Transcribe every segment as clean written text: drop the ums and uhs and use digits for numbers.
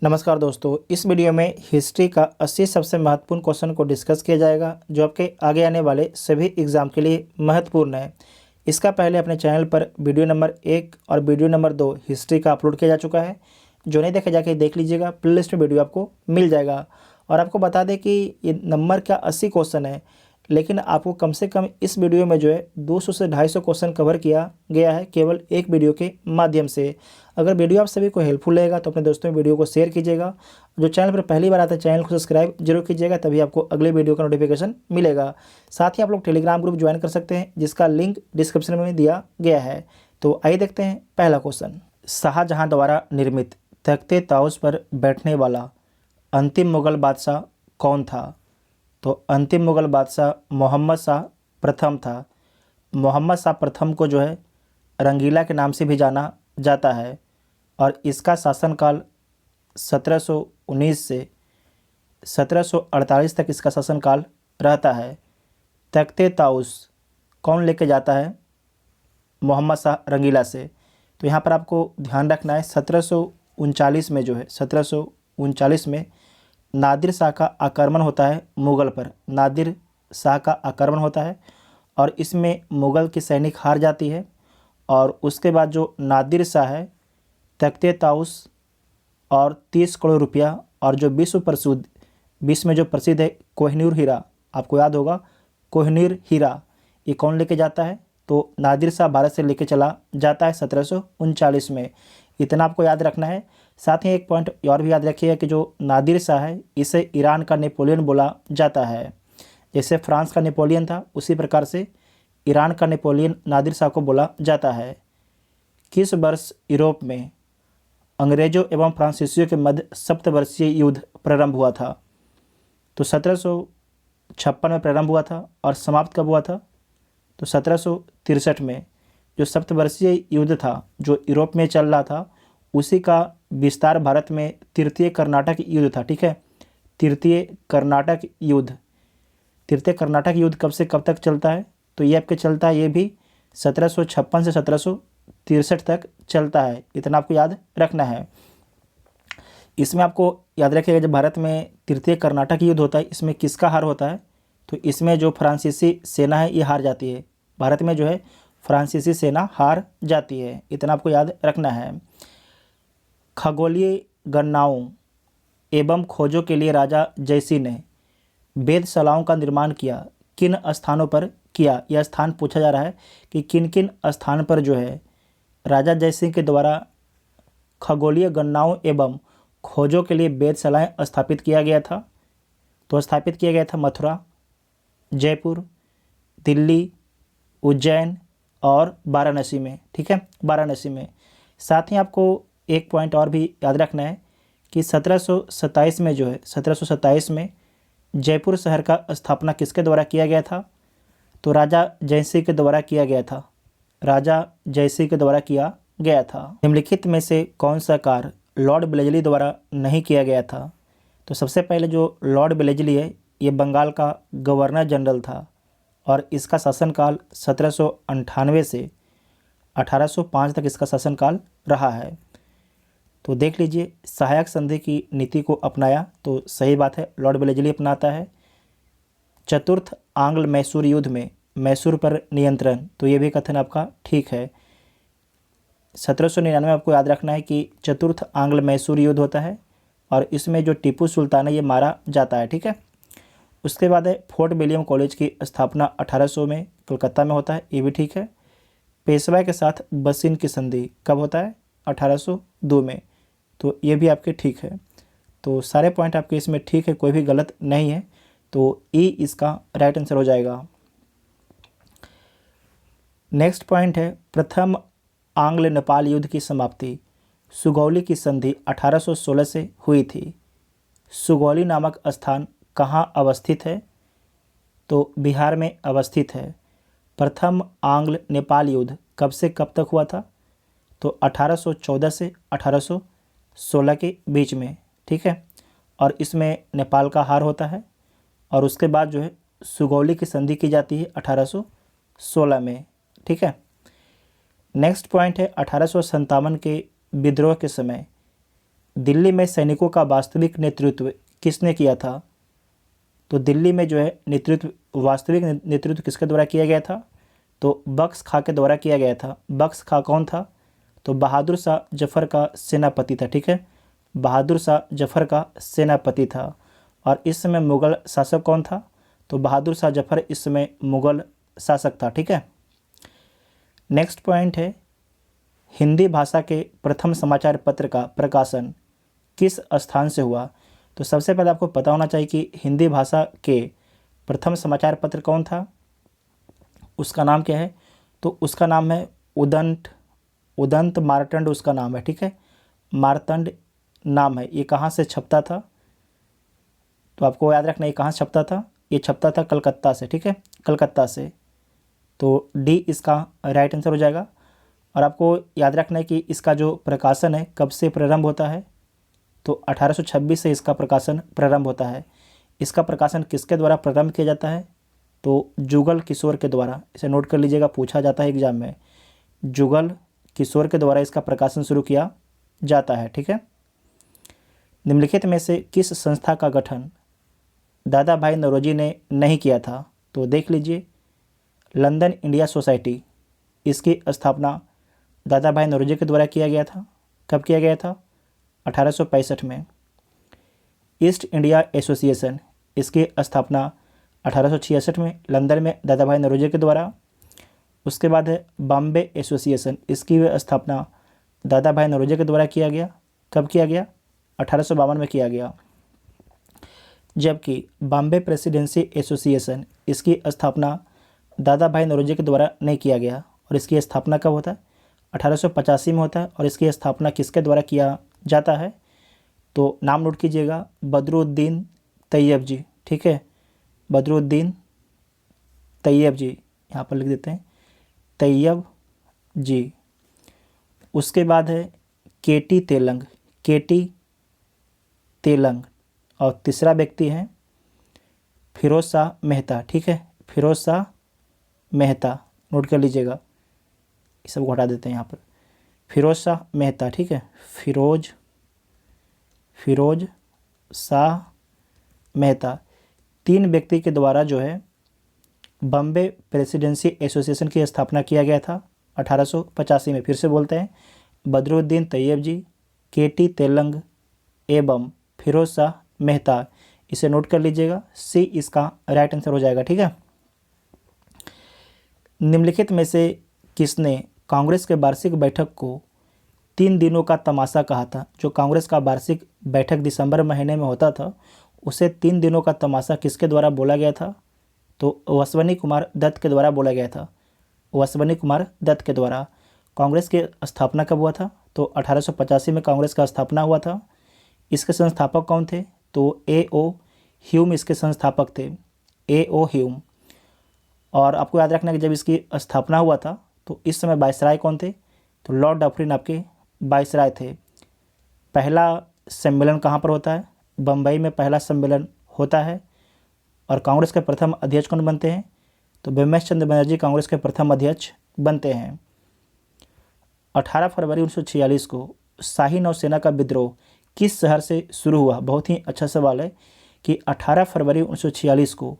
नमस्कार दोस्तों, इस वीडियो में हिस्ट्री का 80 सबसे महत्वपूर्ण क्वेश्चन को डिस्कस किया जाएगा जो आपके आगे आने वाले सभी एग्जाम के लिए महत्वपूर्ण है। इसका पहले अपने चैनल पर वीडियो नंबर 1 और वीडियो नंबर 2 हिस्ट्री का अपलोड किया जा चुका है। जो नहीं देखा जाके देख लीजिएगा, प्लेलिस्ट में वीडियो आपको मिल जाएगा। और आपको बता दें कि ये नंबर का 80 क्वेश्चन है, लेकिन आपको कम से कम इस वीडियो में जो है 200 से 250 क्वेश्चन कवर किया गया है केवल एक वीडियो के माध्यम से। अगर वीडियो आप सभी को हेल्पफुल लगेगा तो अपने दोस्तों में वीडियो को शेयर कीजिएगा। जो चैनल पर पहली बार आता है चैनल को सब्सक्राइब जरूर कीजिएगा, तभी आपको अगले वीडियो का नोटिफिकेशन मिलेगा। साथ ही आप लोग टेलीग्राम ग्रुप ज्वाइन कर सकते हैं, जिसका लिंक डिस्क्रिप्शन में दिया गया है। तो आइए देखते हैं पहला क्वेश्चन। शाहजहां द्वारा निर्मित तख्ते ताउस पर बैठने वाला अंतिम मुगल बादशाह कौन था? तो अंतिम मुगल बादशाह मोहम्मद शाह प्रथम था। मोहम्मद शाह प्रथम को जो है रंगीला के नाम से भी जाना जाता है और इसका शासनकाल 1719 से 1748 तक इसका शासनकाल रहता है। तख्ते ताउस कौन लेके जाता है? मोहम्मद शाह रंगीला से। तो यहाँ पर आपको ध्यान रखना है 1739 में जो है 1739 में नादिर शाह का आक्रमण होता है मुग़ल पर। नादिर शाह का आक्रमण होता है और इसमें मुग़ल की सैनिक हार जाती है। और उसके बाद जो नादिर शाह है तख्ते ताउस और 30 करोड़ रुपया और जो विश्व में जो प्रसिद्ध है कोहिनूर हीरा, आपको याद होगा कोहिनूर हीरा, ये कौन लेके जाता है? तो नादिर शाह भारत से लेके चला जाता है 1739 में। इतना आपको याद रखना है। साथ ही एक पॉइंट और भी याद रखिएगा कि जो नादिर शाह है इसे ईरान का नेपोलियन बोला जाता है। जैसे फ्रांस का नेपोलियन था, उसी प्रकार से ईरान का नेपोलियन नादिर शाह को बोला जाता है। किस वर्ष यूरोप में अंग्रेजों एवं फ्रांसीसियों के मध्य सप्तवर्षीय युद्ध प्रारंभ हुआ था? तो 1756 में प्रारंभ हुआ था और समाप्त कब हुआ था? तो 1763 में। जो सप्तवर्षीय युद्ध था जो यूरोप में चल रहा था, उसी का विस्तार भारत में तृतीय कर्नाटक युद्ध था। ठीक है, तृतीय कर्नाटक युद्ध। तृतीय कर्नाटक युद्ध कब से कब तक चलता है? तो ये आपके चलता है, ये भी 1756 से 1763 तक चलता है। इतना आपको याद रखना है। इसमें आपको याद रखिएगा जब भारत में तृतीय कर्नाटक युद्ध होता है, इसमें किसका हार होता है? तो इसमें जो फ्रांसीसी सेना है ये हार जाती है। भारत में जो है फ्रांसीसी सेना हार जाती है। इतना आपको याद रखना है। खगोलीय गणनाओं एवं खोजों के लिए राजा जयसिंह ने वेधशालाओं का निर्माण किया। किन स्थानों पर किया? यह स्थान पूछा जा रहा है कि किन किन स्थान पर जो है राजा जयसिंह के द्वारा खगोलीय गणनाओं एवं खोजों के लिए वेधशालाएं स्थापित किया गया था। तो स्थापित किया गया था मथुरा, जयपुर, दिल्ली, उज्जैन और वाराणसी में। ठीक है, वाराणसी में। साथ ही आपको एक पॉइंट और भी याद रखना है कि 1727 में जो है 1727 में जयपुर शहर का स्थापना किसके द्वारा किया गया था? तो राजा जयसिंह के द्वारा किया गया था। राजा जयसिंह के द्वारा किया गया था। निम्नलिखित में से कौन सा कार्य लॉर्ड वेलेस्ली द्वारा नहीं किया गया था? तो सबसे पहले जो लॉर्ड वेलेस्ली है ये बंगाल का गवर्नर जनरल था और इसका शासनकाल 1798 से 1805 तक इसका शासनकाल रहा है। तो देख लीजिए, सहायक संधि की नीति को अपनाया, तो सही बात है, लॉर्ड वेलेस्ली अपनाता है। चतुर्थ आंग्ल मैसूर युद्ध में मैसूर पर नियंत्रण, तो ये भी कथन आपका ठीक है। 1799 में आपको याद रखना है कि चतुर्थ आंग्ल मैसूर युद्ध होता है और इसमें जो टीपू सुल्तान है ये मारा जाता है। ठीक है, उसके बाद है फोर्ट विलियम कॉलेज की स्थापना 1800 में कलकत्ता में होता है, ये भी ठीक है। पेशवा के साथ बसिन की संधि कब होता है? 1802 में, तो ये भी आपके ठीक है। तो सारे पॉइंट आपके इसमें ठीक है, कोई भी गलत नहीं है। तो ई इसका राइट आंसर हो जाएगा। नेक्स्ट पॉइंट है प्रथम आंग्ल नेपाल युद्ध की समाप्ति सुगौली की संधि 1816 से हुई थी। सुगौली नामक स्थान कहाँ अवस्थित है? तो बिहार में अवस्थित है। प्रथम आंग्ल नेपाल युद्ध कब से कब तक हुआ था? तो 1814 से 1816 के बीच में। ठीक है, और इसमें नेपाल का हार होता है और उसके बाद जो है सुगौली की संधि की जाती है 1816 में। ठीक है, नेक्स्ट पॉइंट है 1857 के विद्रोह के समय दिल्ली में सैनिकों का वास्तविक नेतृत्व किसने किया था? तो दिल्ली में जो है वास्तविक नेतृत्व किसके द्वारा किया गया था? तो बख्श खां के द्वारा किया गया था। बख्श खां कौन था? तो बहादुर शाह जफ़र का सेनापति था। ठीक है, बहादुर शाह जफ़र का सेनापति था। और इस समय मुग़ल शासक कौन था? तो बहादुर शाह जफ़र इस समय मुग़ल शासक था। ठीक है, नेक्स्ट पॉइंट है, हिंदी भाषा के प्रथम समाचार पत्र का प्रकाशन किस स्थान से हुआ? तो सबसे पहले आपको पता होना चाहिए कि हिंदी भाषा के प्रथम समाचार पत्र कौन था, उसका नाम क्या है? तो उसका नाम है उदंत मार्तंड उसका नाम है। ठीक है, मार्तंड नाम है। ये कहाँ से छपता था? तो आपको याद रखना, ये कहाँ से छपता था? ये छपता था कलकत्ता से। ठीक है, कलकत्ता से। तो डी इसका राइट आंसर हो जाएगा। और आपको याद रखना है कि इसका जो प्रकाशन है कब से प्रारंभ होता है? तो 1826 से इसका प्रकाशन प्रारंभ होता है। इसका प्रकाशन किसके द्वारा प्रारंभ किया जाता है? तो जुगल किशोर के द्वारा। इसे नोट कर लीजिएगा, पूछा जाता है एग्जाम में। जुगल किशोर के द्वारा इसका प्रकाशन शुरू किया जाता है। ठीक है, निम्नलिखित में से किस संस्था का गठन दादा भाई नौरोजी ने नहीं किया था? तो देख लीजिए, लंदन इंडिया सोसाइटी, इसकी स्थापना दादा भाई नौरोजी के द्वारा किया गया था। कब किया गया था? 1865 में। ईस्ट इंडिया एसोसिएशन, इसकी स्थापना 1866 में लंदन में दादा भाई नौरोजी के द्वारा। उसके बाद है बॉम्बे एसोसिएशन, इसकी स्थापना दादा भाई नौरोजी के द्वारा किया गया। कब किया गया? 1852 में किया गया। जबकि बॉम्बे प्रेसिडेंसी एसोसिएशन, इसकी स्थापना दादा भाई नौरोजी के द्वारा नहीं किया गया। और इसकी स्थापना कब होता है? 1885 में होता है। और इसकी स्थापना किसके द्वारा किया जाता है? तो नाम नोट कीजिएगा, बदरुद्दीन तैयब जी। ठीक है, बदरुद्दीन तैयब जी, यहाँ पर लिख देते हैं तैयब जी। उसके बाद है केटी तेलंग, केटी तेलंग। और तीसरा व्यक्ति है फिरोज शाह मेहता। ठीक है, फिरोज शाह मेहता, नोट कर लीजिएगा, ये सब को हटा देते हैं यहाँ पर। फिरोज शाह मेहता। ठीक है, फिरोज शाह मेहता। तीन व्यक्ति के द्वारा जो है बॉम्बे प्रेसिडेंसी एसोसिएशन की स्थापना किया गया था 1885 में। फिर से बोलते हैं, बदरुद्दीन तैयब जी, केटी तेलंग एवं फिरोज शाह मेहता। इसे नोट कर लीजिएगा, सी इसका राइट आंसर हो जाएगा। ठीक है, निम्नलिखित में से किसने कांग्रेस के वार्षिक बैठक को 3 दिनों का तमाशा कहा था? जो कांग्रेस का वार्षिक बैठक दिसंबर महीने में होता था, उसे 3 दिनों का तमाशा किसके द्वारा बोला गया था? तो अश्विनी कुमार दत्त के द्वारा बोला गया था। अश्विनी कुमार दत्त के द्वारा। कांग्रेस की स्थापना कब हुआ था? तो 1885 में कांग्रेस का स्थापना हुआ था। इसके संस्थापक कौन थे? तो A.O. ह्यूम इसके संस्थापक थे, A.O. ह्यूम। और आपको याद रखना कि जब इसकी स्थापना हुआ था तो इस समय वायसराय कौन थे? तो लॉर्ड डफरिन आपके वायसराय थे। पहला सम्मेलन कहाँ पर होता है? बम्बई में पहला सम्मेलन होता है। और कांग्रेस के प्रथम अध्यक्ष कौन बनते हैं? तो बिमलेश चंद्र बनर्जी कांग्रेस के प्रथम अध्यक्ष बनते हैं। 18 फरवरी 1946 को शाही नौसेना का विद्रोह किस शहर से शुरू हुआ? बहुत ही अच्छा सवाल है कि 18 फरवरी 1946 को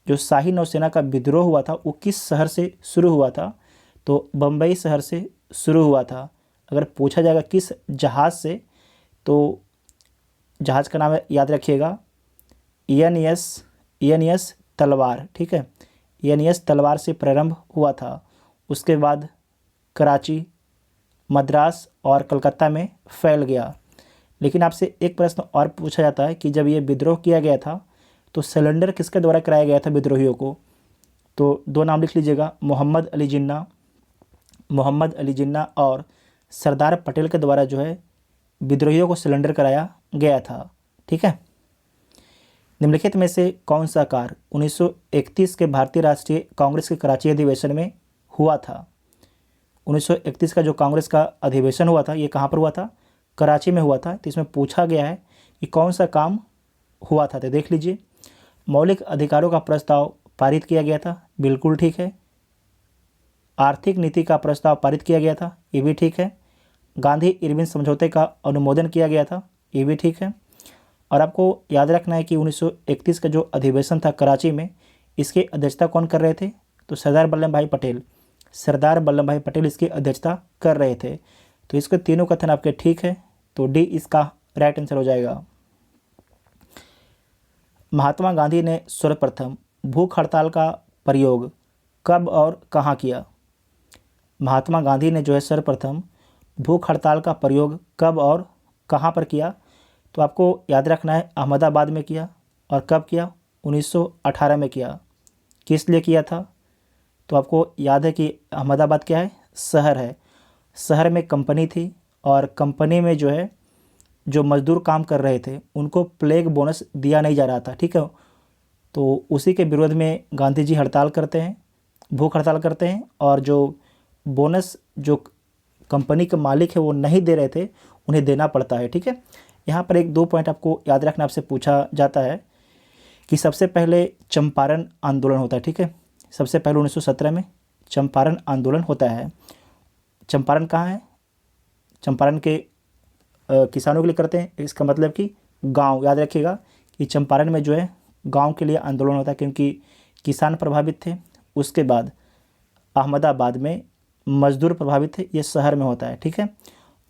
जो शाही नौसेना का विद्रोह हुआ था वो किस शहर से शुरू हुआ था? तो बम्बई शहर से शुरू हुआ था। अगर पूछा जाएगा किस जहाज़ से, तो जहाज़ का नाम याद रखिएगा, ENS तलवार। ठीक है, ENS तलवार से प्रारंभ हुआ था। उसके बाद कराची, मद्रास और कलकत्ता में फैल गया। लेकिन आपसे एक प्रश्न और पूछा जाता है कि जब ये विद्रोह किया गया था तो सिलेंडर किसके द्वारा कराया गया था विद्रोहियों को? तो 2 नाम लिख लीजिएगा, मोहम्मद अली जिन्ना और सरदार पटेल के द्वारा जो है विद्रोहियों को सिलेंडर कराया गया था। ठीक है, निम्नलिखित में से कौन सा कार्य 1931 के भारतीय राष्ट्रीय कांग्रेस के कराची अधिवेशन में हुआ था? 1931 का जो कांग्रेस का अधिवेशन हुआ था ये कहाँ पर हुआ था? कराची में हुआ था। तो इसमें पूछा गया है कि कौन सा काम हुआ था। तो देख लीजिए, मौलिक अधिकारों का प्रस्ताव पारित किया गया था, बिल्कुल ठीक है। आर्थिक नीति का प्रस्ताव पारित किया गया था, ये भी ठीक है। गांधी इरविन समझौते का अनुमोदन किया गया था, ये भी ठीक है। और आपको याद रखना है कि 1931 का जो अधिवेशन था कराची में, इसकी अध्यक्षता कौन कर रहे थे? तो सरदार वल्लभ भाई पटेल, सरदार वल्लभ भाई पटेल इसकी अध्यक्षता कर रहे थे। तो इसके तीनों कथन आपके ठीक है, तो डी इसका राइट आंसर हो जाएगा। महात्मा गांधी ने सर्वप्रथम भूख हड़ताल का प्रयोग कब और कहाँ किया? महात्मा गांधी ने जो है सर्वप्रथम भूख हड़ताल का प्रयोग कब और कहाँ पर किया? तो आपको याद रखना है अहमदाबाद में किया। और कब किया? 1918 में किया। किस लिए किया था? तो आपको याद है कि अहमदाबाद क्या है? शहर है। शहर में कंपनी थी और कंपनी में जो है जो मजदूर काम कर रहे थे उनको प्लेग बोनस दिया नहीं जा रहा था, ठीक है। तो उसी के विरोध में गांधी जी हड़ताल करते हैं, भूख हड़ताल करते हैं, और जो बोनस जो कंपनी के मालिक है वो नहीं दे रहे थे उन्हें देना पड़ता है, ठीक है। यहाँ पर एक दो पॉइंट आपको याद रखना, आपसे पूछा जाता है कि सबसे पहले चंपारण आंदोलन होता है, ठीक है। सबसे पहले 1917 में चंपारण आंदोलन होता है। चंपारण कहाँ है? चंपारण के किसानों के लिए करते हैं, इसका मतलब कि गांव, याद रखिएगा कि चंपारण में जो है गांव के लिए आंदोलन होता है क्योंकि किसान प्रभावित थे। उसके बाद अहमदाबाद में मजदूर प्रभावित थे, ये शहर में होता है, ठीक है।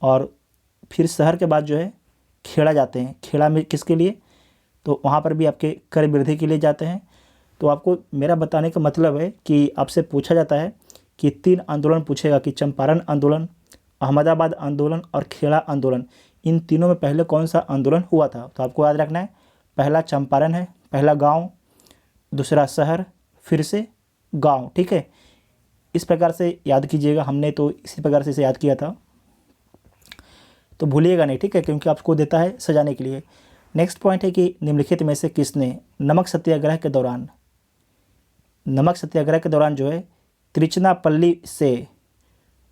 और फिर शहर के बाद जो है खेड़ा जाते हैं। खेड़ा में किसके लिए? तो वहाँ पर भी आपके कर वृद्धि के लिए जाते हैं। तो आपको मेरा बताने का मतलब है कि आपसे पूछा जाता है कि 3 आंदोलन पूछेगा कि चंपारण आंदोलन, अहमदाबाद आंदोलन और खेड़ा आंदोलन, इन तीनों में पहले कौन सा आंदोलन हुआ था? तो आपको याद रखना है पहला चंपारण है, पहला गांव, दूसरा शहर, फिर से गांव, ठीक है। इस प्रकार से याद कीजिएगा, हमने तो इसी प्रकार से इसे याद किया था, तो भूलिएगा नहीं, ठीक है, क्योंकि आपको देता है सजाने के लिए। नेक्स्ट पॉइंट है कि निम्नलिखित में से किसने नमक सत्याग्रह के दौरान जो है त्रिचनापल्ली से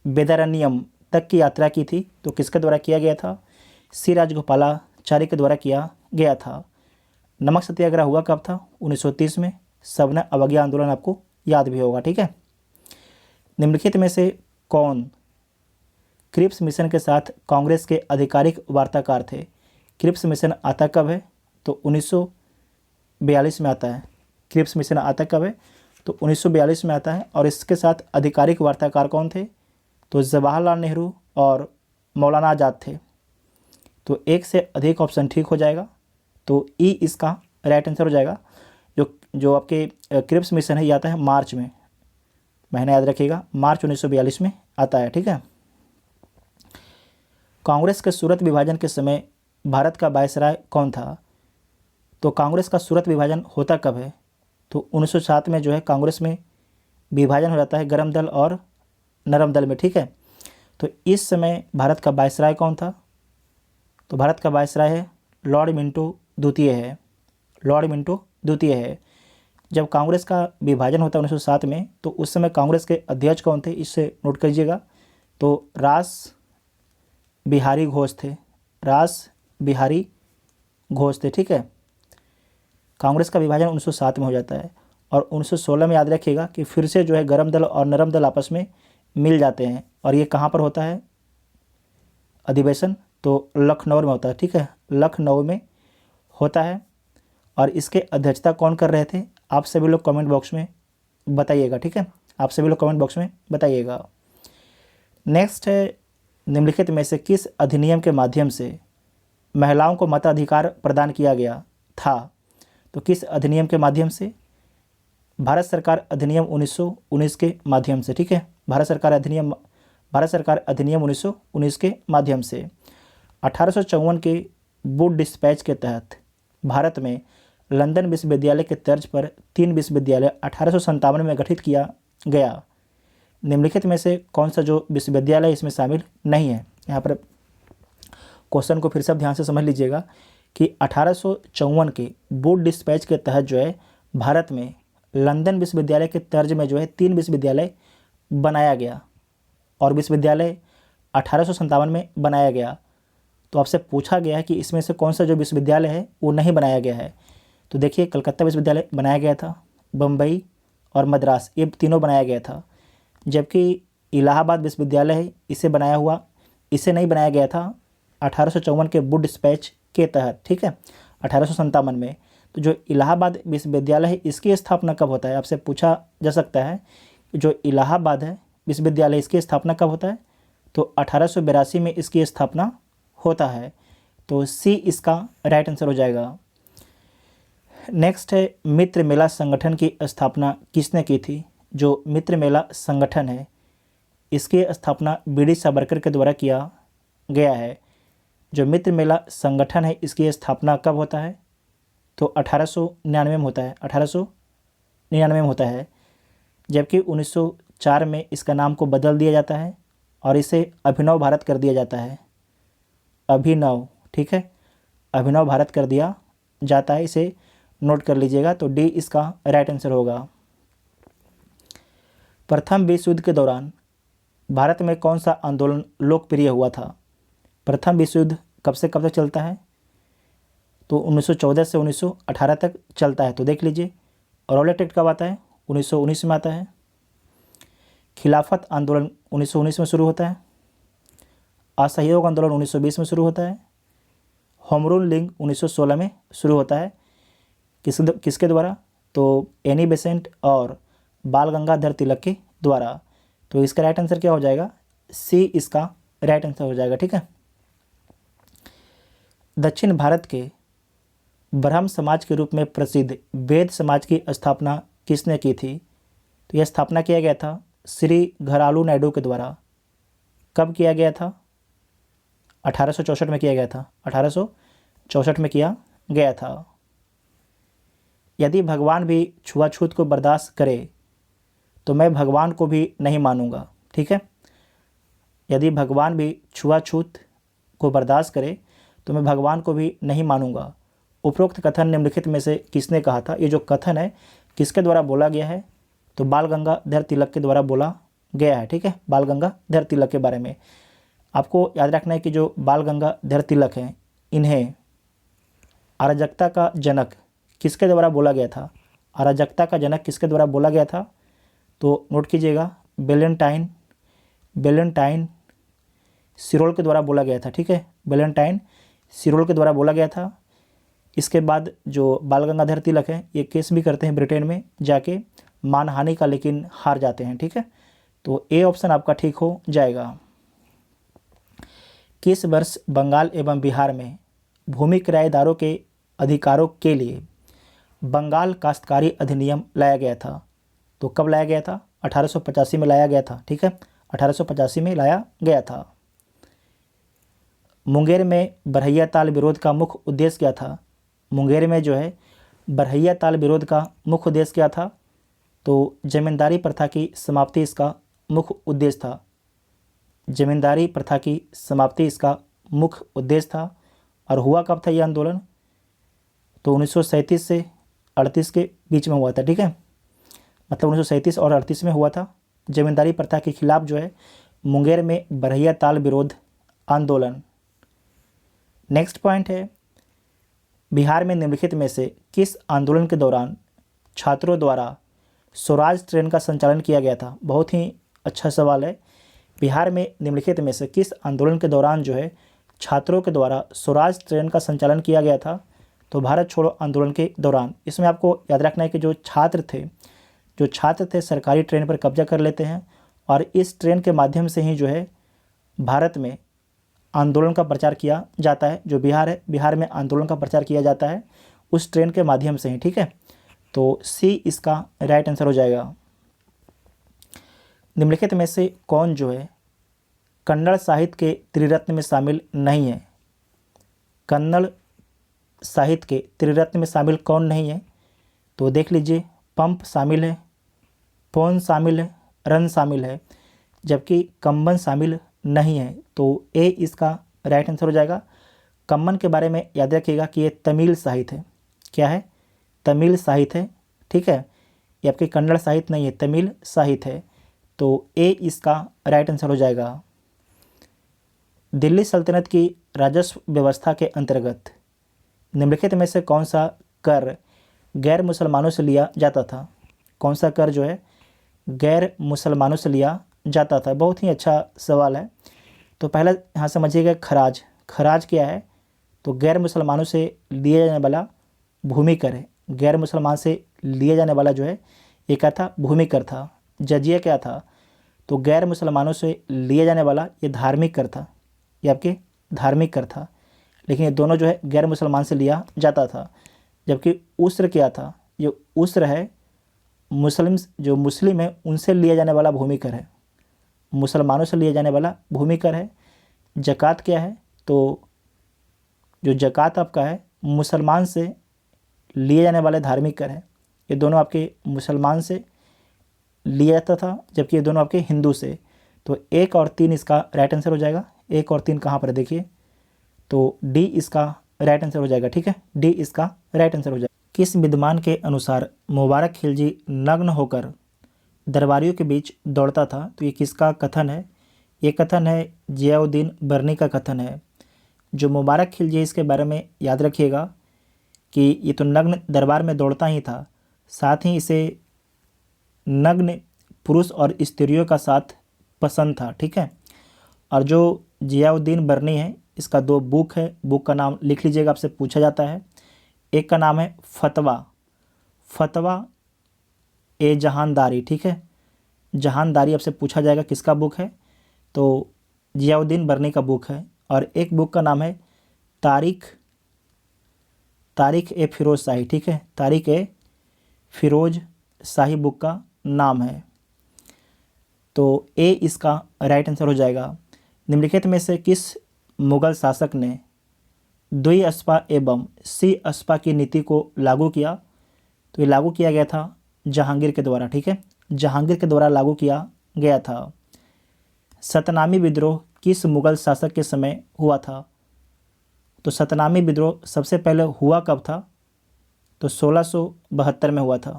वेदारण्यम तक की यात्रा की थी? तो किसके द्वारा किया गया था? सी राजगोपालाचारी के द्वारा किया गया था। नमक सत्याग्रह हुआ कब था? 1930 में। सवर्ण अवज्ञा आंदोलन आपको याद भी होगा, ठीक है। निम्नलिखित में से कौन क्रिप्स मिशन के साथ कांग्रेस के आधिकारिक वार्ताकार थे? क्रिप्स मिशन आता कब है? तो 1942 में आता है। क्रिप्स मिशन आता कब है? तो 1942 में आता है। और इसके साथ आधिकारिक वार्ताकार कौन थे? तो जवाहरलाल नेहरू और मौलाना आज़ाद थे। तो एक से अधिक ऑप्शन ठीक हो जाएगा, तो ई इसका राइट आंसर हो जाएगा। जो आपके क्रिप्स मिशन है ये आता है मार्च में, महीना याद रखिएगा, मार्च 1942 में आता है, ठीक है। कांग्रेस के सूरत विभाजन के समय भारत का वायसराय कौन था? तो कांग्रेस का सूरत विभाजन होता कब है? तो 1907 में जो है कांग्रेस में विभाजन हो जाता है गर्म दल और नरम दल में, ठीक है। तो इस समय भारत का वायसराय कौन था? तो भारत का वायसराय है लॉर्ड मिंटो द्वितीय है। लॉर्ड मिंटो द्वितीय है। जब कांग्रेस का विभाजन होता है 1907 में, तो उस समय कांग्रेस के अध्यक्ष कौन थे? इससे नोट कीजिएगा। तो रास बिहारी घोष थे। रास बिहारी घोष थे, ठीक है। कांग्रेस का विभाजन 1907 में हो जाता है और 1916 में याद रखिएगा कि फिर से जो है गर्म दल और नरम दल आपस में मिल जाते हैं। और ये कहाँ पर होता है अधिवेशन? तो लखनऊ में होता है, ठीक है, लखनऊ में होता है। और इसके अध्यक्षता कौन कर रहे थे? आप सभी लोग कमेंट बॉक्स में बताइएगा, ठीक है, आप सभी लोग कमेंट बॉक्स में बताइएगा। नेक्स्ट है निम्नलिखित में से किस अधिनियम के माध्यम से महिलाओं को मताधिकार प्रदान किया गया था? तो किस अधिनियम के माध्यम से? भारत सरकार अधिनियम 1919 के माध्यम से, ठीक है, भारत सरकार अधिनियम 1919 के माध्यम से। 1854 के वुड डिस्पैच के तहत भारत में लंदन विश्वविद्यालय के तर्ज पर 3 विश्वविद्यालय 1857 में गठित किया गया। निम्नलिखित में से कौन सा जो विश्वविद्यालय इसमें शामिल नहीं है? यहाँ पर क्वेश्चन को फिर से ध्यान से समझ लीजिएगा कि 1854 के वुड डिस्पैच के तहत जो है भारत में लंदन विश्वविद्यालय के तर्ज में जो है 3 विश्वविद्यालय बनाया गया और विश्वविद्यालय 1857 में बनाया गया। तो आपसे पूछा गया है कि इसमें से कौन सा जो विश्वविद्यालय है वो नहीं बनाया गया है। तो देखिए कलकत्ता विश्वविद्यालय बनाया गया था, बम्बई और मद्रास ये तीनों बनाया गया था, जबकि इलाहाबाद विश्वविद्यालय है इसे बनाया हुआ इसे नहीं बनाया गया था 1854 के वुड डिस्पैच के तहत, ठीक है, 1857 में। तो जो इलाहाबाद विश्वविद्यालय है इसकी स्थापना कब होता है, आपसे पूछा जा सकता है। जो इलाहाबाद है विश्वविद्यालय इसकी स्थापना कब होता है, तो 1882 में इसकी स्थापना होता है। तो सी इसका राइट आंसर हो जाएगा। नेक्स्ट है मित्र मेला संगठन की स्थापना किसने की थी। जो मित्र मेला संगठन है इसकी स्थापना बीडी सावरकर के द्वारा किया गया है। जो मित्र मेला संगठन है इसकी स्थापना कब होता है, तो 1899 में होता है, 1899 में होता है। जबकि 1904 में इसका नाम को बदल दिया जाता है और इसे अभिनव भारत कर दिया जाता है। अभिनव, ठीक है, अभिनव भारत कर दिया जाता है, इसे नोट कर लीजिएगा। तो डी इसका राइट आंसर होगा। प्रथम विश्व युद्ध के दौरान भारत में कौन सा आंदोलन लोकप्रिय हुआ था। प्रथम विश्व युद्ध कब से कब तक चलता है, तो 1914 से 1918 तक चलता है। तो देख लीजिए। रॉलेट एक्ट कब आता है, 1919 में आता है। खिलाफत आंदोलन 1919 में शुरू होता है। असहयोग आंदोलन 1920 में शुरू होता है। होम रूल लीग 1916 में शुरू होता है। किसके द्वारा, तो एनी बेसेंट और बाल गंगाधर तिलक के द्वारा। तो इसका राइट आंसर क्या हो जाएगा, सी इसका राइट आंसर हो जाएगा, ठीक है। दक्षिण भारत के ब्रह्म समाज के रूप में प्रसिद्ध वेद समाज की स्थापना किसने की थी। तो यह स्थापना किया गया था श्री घरालू नायडू के द्वारा। कब किया गया था, 1864 में किया गया था, 1864 में किया गया था। यदि भगवान भी छुआछूत को बर्दाश्त करे तो मैं भगवान को भी नहीं मानूंगा, ठीक है। यदि भगवान भी छुआछूत को बर्दाश्त करे तो मैं भगवान को भी नहीं मानूंगा। उपरोक्त कथन निम्नलिखित में से किसने कहा था। ये जो कथन है किसके द्वारा बोला गया है, तो बाल गंगाधर तिलक के द्वारा बोला गया है, ठीक है। बाल गंगाधर तिलक के बारे में आपको याद रखना है कि जो बाल गंगाधर तिलक हैं इन्हें अराजकता का जनक किसके द्वारा बोला गया था। अराजकता का जनक किसके द्वारा बोला गया था, तो नोट कीजिएगा, वेलेंटाइन सिरोल के द्वारा बोला गया था, ठीक है। वेलेंटाइन सिरोल के द्वारा बोला गया था। इसके बाद जो बाल गंगाधर तिलक है ये केस भी करते हैं ब्रिटेन में जाके मानहानि का, लेकिन हार जाते हैं, ठीक है। तो ए ऑप्शन आपका ठीक हो जाएगा। किस वर्ष बंगाल एवं बिहार में भूमि किराएदारों के अधिकारों के लिए बंगाल काश्तकारी अधिनियम लाया गया था। तो कब लाया गया था, 1885 में लाया गया था, ठीक है, 1885 में लाया गया था। मुंगेर में बरहैया ताल विरोध का मुख्य उद्देश्य क्या था। मुंगेर में जो है बरहैया ताल विरोध का मुख्य उद्देश्य क्या था, तो जमींदारी प्रथा की समाप्ति इसका मुख्य उद्देश्य था। जमींदारी प्रथा की समाप्ति इसका मुख्य उद्देश्य था। और हुआ कब था यह आंदोलन, तो 1937 से 38 के बीच में हुआ था, ठीक है। मतलब 1937 और 38 में हुआ था। जमींदारी प्रथा के खिलाफ जो है मुंगेर में बरहैया ताल विरोध आंदोलन। नेक्स्ट पॉइंट है, बिहार में निम्नलिखित में से किस आंदोलन के दौरान छात्रों द्वारा स्वराज ट्रेन का संचालन किया गया था। बहुत ही अच्छा सवाल है। बिहार में निम्नलिखित में से किस आंदोलन के दौरान जो है छात्रों के द्वारा स्वराज ट्रेन का संचालन किया गया था, तो भारत छोड़ो आंदोलन के दौरान। इसमें आपको याद रखना है कि जो छात्र थे सरकारी ट्रेन पर कब्जा कर लेते हैं और इस ट्रेन के माध्यम से ही जो है भारत में आंदोलन का प्रचार किया जाता है। जो बिहार है, बिहार में आंदोलन का प्रचार किया जाता है उस ट्रेन के माध्यम से ही, ठीक है। तो सी इसका राइट आंसर हो जाएगा। निम्नलिखित में से कौन जो है कन्नड़ साहित्य के त्रिरत्न में शामिल नहीं है। कन्नड़ साहित्य के त्रिरत्न में शामिल कौन नहीं है, तो देख लीजिए, पंप शामिल है, पोन शामिल है, रन शामिल है, जबकि कम्बन शामिल नहीं है। तो ए इसका राइट आंसर हो जाएगा। कम्बन के बारे में याद रखिएगा कि ये तमिल साहित्य है। क्या है, तमिल साहित्य है, ठीक है। ये आपके कन्नड़ साहित्य नहीं है, तमिल साहित्य है। तो ए इसका राइट आंसर हो जाएगा। दिल्ली सल्तनत की राजस्व व्यवस्था के अंतर्गत निम्नलिखित में से कौन सा कर गैर मुसलमानों से लिया जाता था। कौन सा कर जो है गैर मुसलमानों से लिया जाता था। बहुत ही अच्छा सवाल है। तो पहला यहाँ समझिएगा खराज। खराज क्या है? तो गैर मुसलमानों से लिया जाने वाला भूमि कर है। गैर मुसलमान से लिया जाने वाला जो है ये क्या था? भूमि कर था। जजिया क्या था? तो गैर मुसलमानों से लिया जाने वाला ये धार्मिक कर था, ये आपके धार्मिक कर था। लेकिन ये दोनों जो है गैर मुसलमान से लिया जाता था। जबकि उस्र क्या था? ये उस्र है जो मुस्लिम है उनसे लिया जाने वाला भूमि कर है, मुसलमानों से लिया जाने वाला भूमि कर है। ज़कात क्या है? तो जो ज़कात आपका है मुसलमान से लिए जाने वाले धार्मिक कर है। ये दोनों आपके मुसलमान से लिया जाता था, जबकि ये दोनों आपके हिंदू से। तो 1 और 3 इसका राइट आंसर हो जाएगा। 1 और 3 कहाँ पर है देखिए, तो डी इसका राइट आंसर हो जाएगा। ठीक है, डी इसका राइट आंसर हो जाएगा। किस विद्वान के अनुसार मुबारक खिलजी नग्न होकर दरबारियों के बीच दौड़ता था? तो ये किसका कथन है? ये कथन है जियाउद्दीन बर्नी का कथन है। जो मुबारक खिलजी इसके बारे में याद रखिएगा कि ये तो नग्न दरबार में दौड़ता ही था, साथ ही इसे नग्न पुरुष और स्त्रियों का साथ पसंद था। ठीक है, और जो जियाउद्दीन बर्नी है इसका 2 बुक है, बुक का नाम लिख लीजिएगा, आपसे पूछा जाता है। एक का नाम है फतवा ए जहानदारी। ठीक है, जहानदारी आपसे पूछा जाएगा किसका बुक है, तो जियाउद्दीन बर्नी का बुक है। और एक बुक का नाम है तारीख ए फिरोज शाही। ठीक है, तारीख ए फिरोज शाही बुक का नाम है। तो ए इसका राइट आंसर हो जाएगा। निम्नलिखित में से किस मुगल शासक ने द्विअस्पा एवं सी-अस्पा की नीति को लागू किया? तो ये लागू किया गया था जहांगीर के द्वारा। ठीक है, जहांगीर के द्वारा लागू किया गया था। सतनामी विद्रोह किस मुगल शासक के समय हुआ था? तो सतनामी विद्रोह सबसे पहले हुआ कब था? तो 1672 में हुआ था।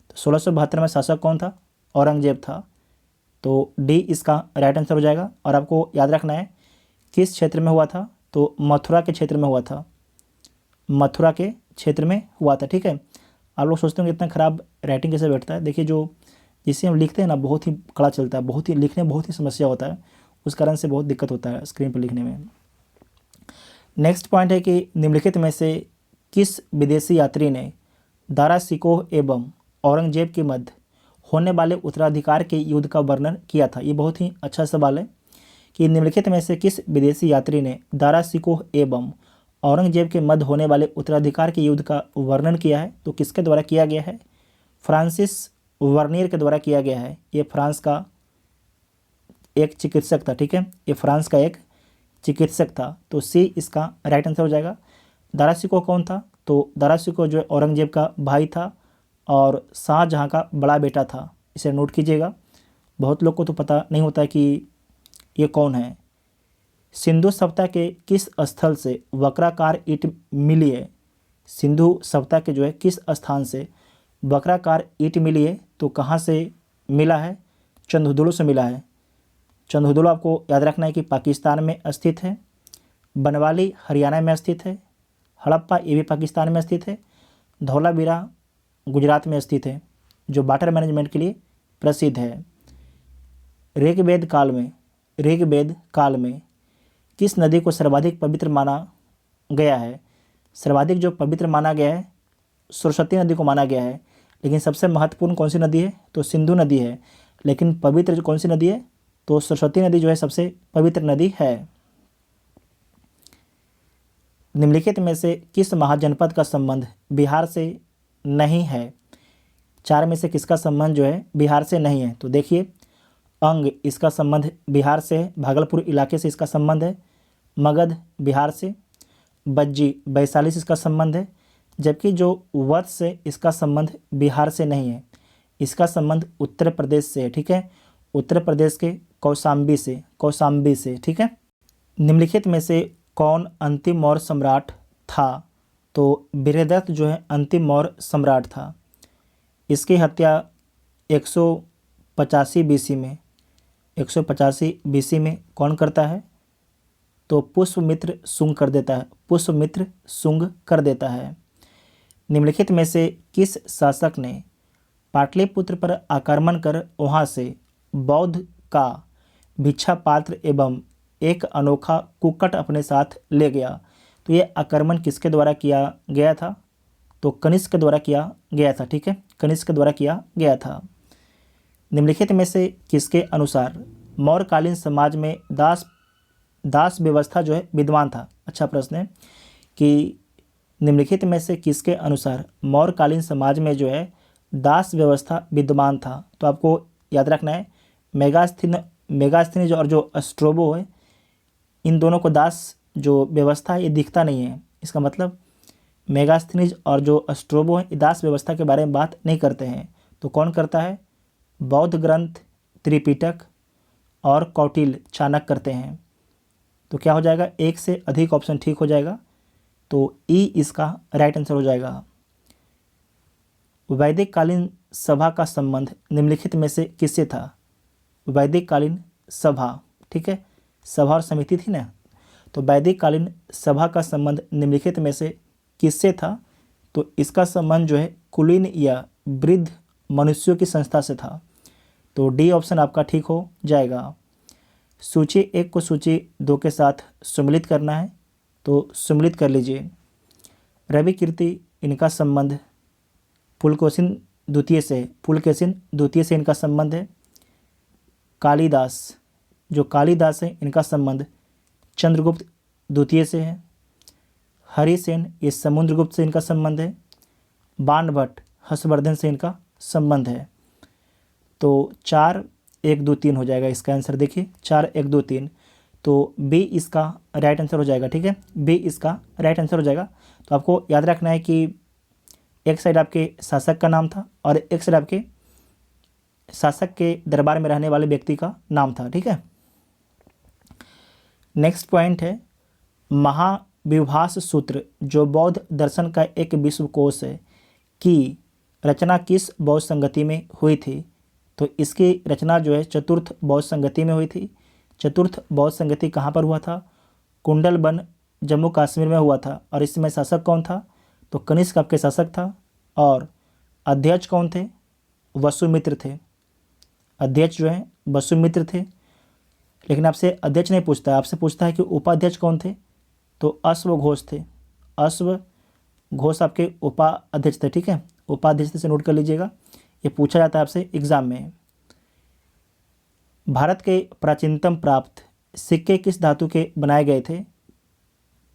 तो 1672 में शासक कौन था? औरंगजेब था। तो डी इसका राइट आंसर हो जाएगा। और आपको याद रखना है किस क्षेत्र में हुआ था, तो मथुरा के क्षेत्र में हुआ था, मथुरा के क्षेत्र में हुआ था। ठीक है, आप लोग सोचते हैं कि इतना ख़राब राइटिंग कैसे बैठता है। देखिए, जो जिसे हम लिखते हैं ना बहुत ही कड़ा चलता है, बहुत ही लिखने में बहुत ही समस्या होता है, उस कारण से बहुत दिक्कत होता है स्क्रीन पर लिखने में। नेक्स्ट पॉइंट है कि निम्नलिखित में से किस विदेशी यात्री ने दारा शिकोह एवं औरंगजेब के मध्य होने वाले उत्तराधिकार के युद्ध का वर्णन किया था? ये बहुत ही अच्छा सवाल है कि निम्नलिखित में से किस विदेशी यात्री ने दारा शिकोह एवं औरंगजेब के मध्य होने वाले उत्तराधिकार के युद्ध का वर्णन किया है? तो किसके द्वारा किया गया है? फ्रांसिस वर्नियर के द्वारा किया गया है। ये फ्रांस का एक चिकित्सक था। ठीक है, ये फ्रांस का एक चिकित्सक था। तो सी इसका राइट आंसर हो जाएगा। दारा शिकोह कौन था? तो दारा शिकोह जो है औरंगजेब का भाई था और शाहजहाँ का बड़ा बेटा था। इसे नोट कीजिएगा, बहुत लोग को तो पता नहीं होता है कि ये कौन है। सिंधु सभ्यता के किस स्थल से वक्राकार ईंट मिली है? सिंधु सभ्यता के जो है किस स्थान से वक्राकार ईंट मिली है? तो कहाँ से मिला है? चंदहुदुलु से मिला है। चंदहुदुलु आपको याद रखना है कि पाकिस्तान में स्थित है, बनवाली हरियाणा में स्थित है, हड़प्पा ये भी पाकिस्तान में स्थित है, धौलावीरा गुजरात में स्थित है, जो वाटर मैनेजमेंट के लिए प्रसिद्ध है। ऋग्वेद काल में किस नदी को सर्वाधिक पवित्र माना गया है? सर्वाधिक जो पवित्र माना गया है सरस्वती नदी को माना गया है। लेकिन सबसे महत्वपूर्ण कौन सी नदी है? तो सिंधु नदी है। लेकिन पवित्र जो कौन सी नदी है? तो सरस्वती नदी जो है सबसे पवित्र नदी है। निम्नलिखित में से किस महाजनपद का संबंध बिहार से नहीं है? 4 में से किसका संबंध जो है बिहार से नहीं है? तो देखिए, अंग इसका संबंध बिहार से है, भागलपुर इलाके से इसका संबंध है, मगध बिहार से, बज्जी वैशाली से इसका संबंध है। जबकि जो वत्स से इसका संबंध बिहार से नहीं है, इसका संबंध उत्तर प्रदेश से है। ठीक है, उत्तर प्रदेश के कौशाम्बी से। ठीक है, निम्नलिखित में से कौन अंतिम मौर्य सम्राट था? तो वीरदत्त जो है अंतिम मौर्य सम्राट था। इसकी हत्या 185 बीसी में कौन करता है? तो पुष्यमित्र शुंग कर देता है। निम्नलिखित में से किस शासक ने पाटलिपुत्र पर आक्रमण कर वहां से बौद्ध का भिक्षा पात्र एवं एक अनोखा कुक्कुट अपने साथ ले गया। तो ये आक्रमण किसके द्वारा किया गया था? तो कनिष्क के द्वारा किया गया था। ठीक है, कनिष्क के द्वारा किया गया था। निम्नलिखित में से किसके अनुसार मौर्यकालीन समाज में दास व्यवस्था जो है विद्यमान था? अच्छा प्रश्न है कि निम्नलिखित में से किसके अनुसार मौर्यकालीन समाज में जो है दास व्यवस्था विद्यमान था? तो आपको याद रखना है मेगास्थनीज और जो स्ट्रोबो है, इन दोनों को दास जो व्यवस्था है ये दिखता नहीं है। इसका मतलब मेगास्थनीज और जो स्ट्रोबो है ये दास व्यवस्था के बारे में बात नहीं करते हैं। तो कौन करता है? बौद्ध ग्रंथ, त्रिपिटक और कौटिल्य, चाणक्य करते हैं। तो क्या हो जाएगा? एक से अधिक ऑप्शन ठीक हो जाएगा। तो ई इसका राइट आंसर हो जाएगा। वैदिक कालीन सभा का संबंध निम्नलिखित में से किससे था? वैदिक कालीन सभा, ठीक है, सभा और समिति थी ना, तो वैदिक कालीन सभा का संबंध निम्नलिखित में से किससे था? तो इसका संबंध जो है कुलीन या वृद्ध मनुष्यों की संस्था से था। तो डी ऑप्शन आपका ठीक हो जाएगा। सूची 1 को सूची 2 के साथ सम्मिलित करना है, तो सम्मिलित कर लीजिए। रवि कीर्ति, इनका संबंध पुलकेशिन द्वितीय से इनका संबंध है। कालिदास, जो कालिदास है, इनका संबंध चंद्रगुप्त द्वितीय से है। हरिसेन, ये समुद्रगुप्त से इनका संबंध है। बाणभट्ट, हर्षवर्धन से इनका संबंध है। तो 4, 1, 2, 3 हो जाएगा इसका आंसर। देखिए 4, 1, 2, 3, तो बी इसका राइट आंसर हो जाएगा। ठीक है, बी इसका राइट आंसर हो जाएगा। तो आपको याद रखना है कि एक साइड आपके शासक का नाम था और एक साइड आपके शासक के दरबार में रहने वाले व्यक्ति का नाम था। ठीक है, नेक्स्ट पॉइंट है महाविभास सूत्र, जो बौद्ध दर्शन का एक विश्वकोश है, की रचना किस बौद्ध संगति में हुई थी? तो इसकी रचना जो है चतुर्थ बौद्ध संगति में हुई थी। चतुर्थ बौद्ध संगति कहाँ पर हुआ था? कुंडलबन, जम्मू कश्मीर में हुआ था। और इसमें शासक कौन था? तो कनिष्क आपके शासक था। और अध्यक्ष कौन थे? वसुमित्र थे। अध्यक्ष जो है वसुमित्र थे। लेकिन आपसे अध्यक्ष नहीं पूछता है, आपसे पूछता है कि उपाध्यक्ष कौन थे? तो अश्वघोष थे। अश्वघोष आपके उपाध्यक्ष थे। ठीक है, उपाध्यक्ष से नोट कर लीजिएगा, ये पूछा जाता है आपसे एग्जाम में। भारत के प्राचीनतम प्राप्त सिक्के किस धातु के बनाए गए थे?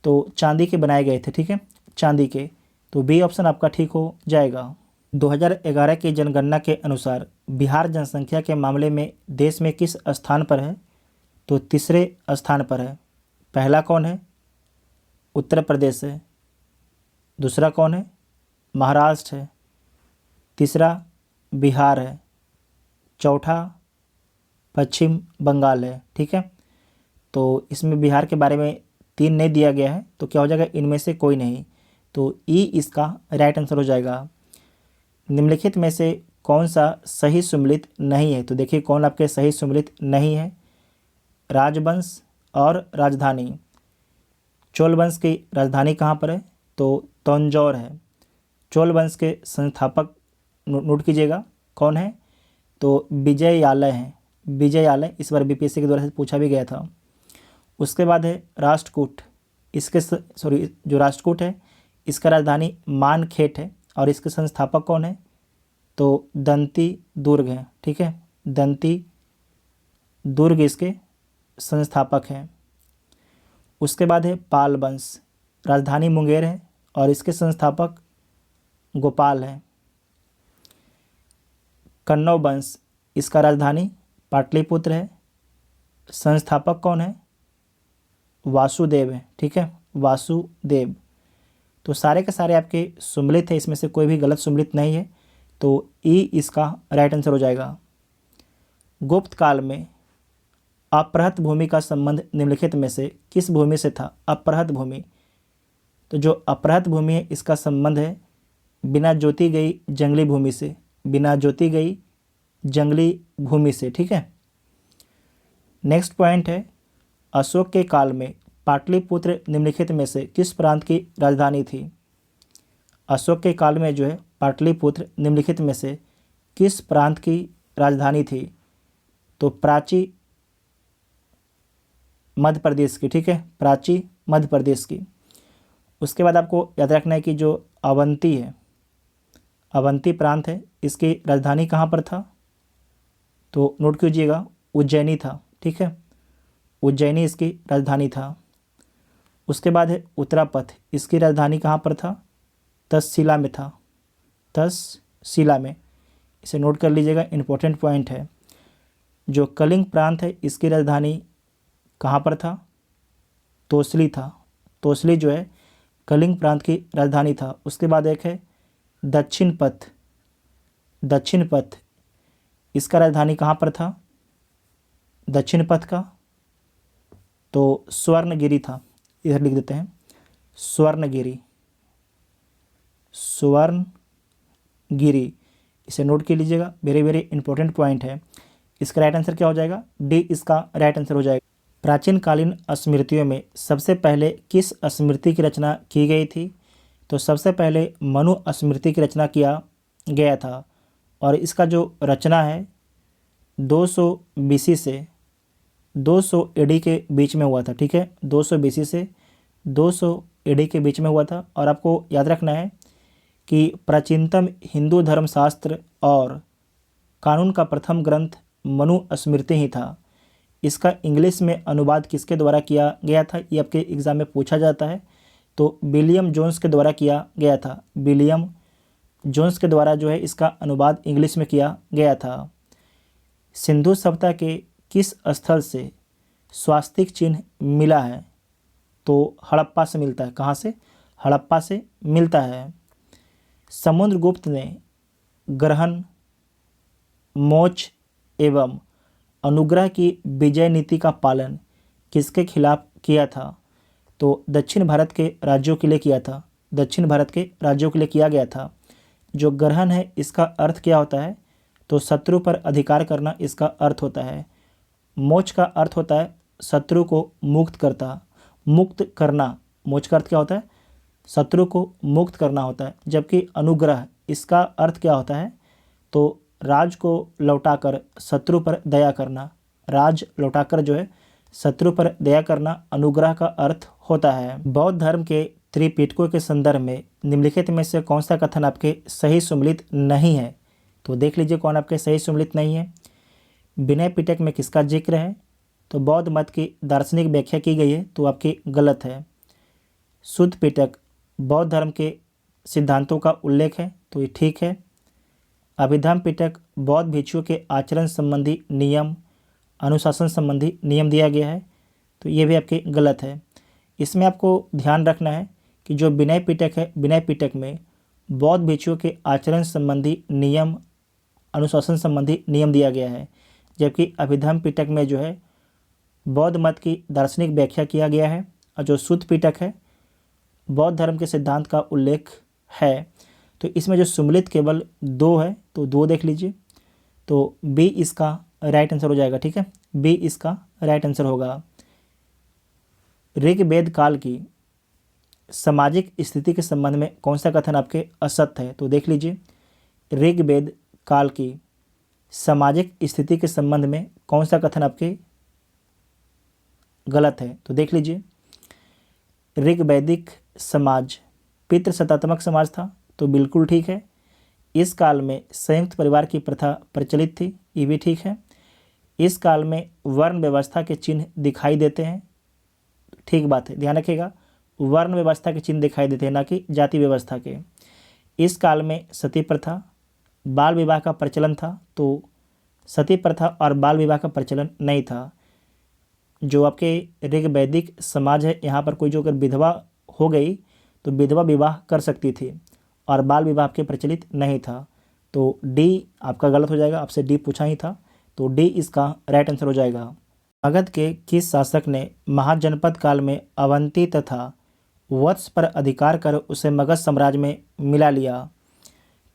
तो चांदी के बनाए गए थे। ठीक है, चांदी के। तो बी ऑप्शन आपका ठीक हो जाएगा। 2011 की जनगणना के अनुसार बिहार जनसंख्या के मामले में देश में किस स्थान पर है? तो तीसरे स्थान पर है। पहला कौन है? उत्तर प्रदेश है। दूसरा कौन है? महाराष्ट्र है। तीसरा बिहार है। चौथा पश्चिम बंगाल है। ठीक है, तो इसमें बिहार के बारे में 3 नहीं दिया गया है, तो क्या हो जाएगा? इनमें से कोई नहीं। तो ई इसका राइट आंसर हो जाएगा। निम्नलिखित में से कौन सा सही सुमेलित नहीं है? तो देखिए कौन आपके सही सुमेलित नहीं है। राजवंश और राजधानी। चोल वंश की राजधानी कहाँ पर है? तो तंजौर है। चोल वंश के संस्थापक नोट कीजिएगा कौन है? तो विजयालय हैं। विजयालय इस बार बीपीएससी के द्वारा से पूछा भी गया था। उसके बाद है राष्ट्रकूट। जो राष्ट्रकूट है इसका राजधानी मानखेट है और इसके संस्थापक कौन है? तो दंती दुर्ग है। ठीक है, दंती दुर्ग इसके संस्थापक हैं। उसके बाद है पाल वंश, राजधानी मुंगेर है और इसके संस्थापक गोपाल हैं। कन्नौज वंश, इसका राजधानी पाटलिपुत्र है, संस्थापक कौन है? वासुदेव है। ठीक है, वासुदेव। तो सारे के सारे आपके सुमेलित है, इसमें से कोई भी गलत सुमेलित नहीं है। तो ई इसका राइट आंसर हो जाएगा। गुप्त काल में अपहृत भूमि का संबंध निम्नलिखित में से किस भूमि से था? अपहृत भूमि, तो जो अपहृत भूमि है इसका संबंध है बिना जोती गई जंगली भूमि से। बिना जोती गई जंगली भूमि से। ठीक है, नेक्स्ट पॉइंट है अशोक के काल में पाटलिपुत्र निम्नलिखित में से किस प्रांत की राजधानी थी? अशोक के काल में जो है पाटलिपुत्र निम्नलिखित में से किस प्रांत की राजधानी थी? तो प्राची, मध्य प्रदेश की, ठीक है, प्राची मध्य प्रदेश की। उसके बाद आपको याद रखना है कि जो अवंती है, अवंती प्रांत है, इसकी राजधानी कहाँ पर था, तो नोट कीजिएगा उज्जैनी था, ठीक है, उज्जैनी इसकी राजधानी था। उसके बाद है उत्तरापथ, इसकी राजधानी कहाँ पर था, तक्षशिला में था, तक्षशिला में, इसे नोट कर लीजिएगा, इंपॉर्टेंट पॉइंट है। जो कलिंग प्रांत है, इसकी राजधानी कहाँ पर था, तोसली था, तोसली जो है कलिंग प्रांत की राजधानी था। उसके बाद एक है दक्षिण पथ, दक्षिण पथ, इसका राजधानी कहाँ पर था, दक्षिण पथ का, तो स्वर्णगिरी था, इधर लिख देते हैं स्वर्णगिरी, स्वर्णगिरी, इसे नोट कर लीजिएगा, वेरी वेरी इंपॉर्टेंट पॉइंट है। इसका राइट आंसर क्या हो जाएगा, डी इसका राइट आंसर हो जाएगा। प्राचीन कालीन स्मृतियों में सबसे पहले किस स्मृति की रचना की गई थी, तो सबसे पहले मनु स्मृति की रचना किया गया था। और इसका जो रचना है 200 बीसी से 200 एडी के बीच में हुआ था, ठीक है, 200 बीसी से 200 एडी के बीच में हुआ था। और आपको याद रखना है कि प्राचीनतम हिंदू धर्मशास्त्र और कानून का प्रथम ग्रंथ मनु स्मृति ही था। इसका इंग्लिश में अनुवाद किसके द्वारा किया गया था, ये आपके एग्ज़ाम में पूछा जाता है, तो विलियम जोन्स के द्वारा किया गया था, विलियम जोन्स के द्वारा जो है इसका अनुवाद इंग्लिश में किया गया था। सिंधु सभ्यता के किस स्थल से स्वास्तिक चिन्ह मिला है, तो हड़प्पा से मिलता है, कहाँ से, हड़प्पा से मिलता है। समुद्रगुप्त ने ग्रहण, मोक्ष एवं अनुग्रह की विजय नीति का पालन किसके खिलाफ किया था, तो दक्षिण भारत के राज्यों के लिए किया था, दक्षिण भारत के राज्यों के लिए किया गया था। जो ग्रहण है इसका अर्थ क्या होता है, तो शत्रु पर अधिकार करना इसका अर्थ होता है। मोक्ष का अर्थ होता है शत्रु को मुक्त करना, मोक्ष का अर्थ क्या होता है, शत्रु को मुक्त करना होता है। जबकि अनुग्रह, इसका अर्थ क्या होता है, तो राज को लौटाकर शत्रु पर दया करना, राज लौटाकर जो है शत्रु पर दया करना अनुग्रह का अर्थ होता है। बौद्ध धर्म के त्रिपिटकों के संदर्भ में निम्नलिखित में से कौन सा कथन आपके सही सम्मिलित नहीं है, तो देख लीजिए कौन आपके सही सम्मिलित नहीं है। विनय पिटक में किसका जिक्र है, तो बौद्ध मत की दार्शनिक व्याख्या की गई है, तो आपकी गलत है। शुद्ध पिटक बौद्ध धर्म के सिद्धांतों का उल्लेख है, तो ये ठीक है। अभिधम पिटक बौद्ध भिक्षुओं के आचरण संबंधी नियम, अनुशासन संबंधी नियम दिया गया है, तो ये भी आपके गलत है। इसमें आपको ध्यान रखना है कि जो विनय पिटक है, विनय पिटक में बौद्ध भिक्षुओं के आचरण संबंधी नियम, अनुशासन संबंधी नियम दिया गया है, जबकि अभिधम पिटक में जो है बौद्ध मत की दार्शनिक व्याख्या किया गया है। और जो शुद्ध पिटक है बौद्ध धर्म के सिद्धांत का उल्लेख है। तो इसमें जो सम्मिलित केवल 2 है, तो 2 देख लीजिए, तो बी इसका राइट आंसर हो जाएगा, ठीक है, बी इसका राइट आंसर होगा। ऋग्वेद काल की सामाजिक स्थिति के संबंध में कौन सा कथन आपके असत्य है, तो देख लीजिए ऋग्वेद काल की सामाजिक स्थिति के संबंध में कौन सा कथन आपके गलत है, तो देख लीजिए ऋग्वैदिक समाज पितृसत्तात्मक समाज था, तो बिल्कुल ठीक है। इस काल में संयुक्त परिवार की प्रथा प्रचलित थी, ये भी ठीक है। इस काल में वर्ण व्यवस्था के चिन्ह दिखाई देते हैं, ठीक बात है, ध्यान रखिएगा, वर्ण व्यवस्था के चिन्ह दिखाई देते हैं, ना कि जाति व्यवस्था के। इस काल में सती प्रथा, बाल विवाह का प्रचलन था, तो सती प्रथा और बाल विवाह का प्रचलन नहीं था। जो आपके ऋग्वैदिक समाज है, यहाँ पर कोई जो अगर विधवा हो गई तो विधवा विवाह कर सकती थी और बाल विवाह आपके प्रचलित नहीं था, तो डी आपका गलत हो जाएगा, आपसे डी पूछा ही था, तो डी इसका राइट आंसर हो जाएगा। मगध के किस शासक ने महाजनपद काल में अवंती तथा वत्स पर अधिकार कर उसे मगध साम्राज्य में मिला लिया,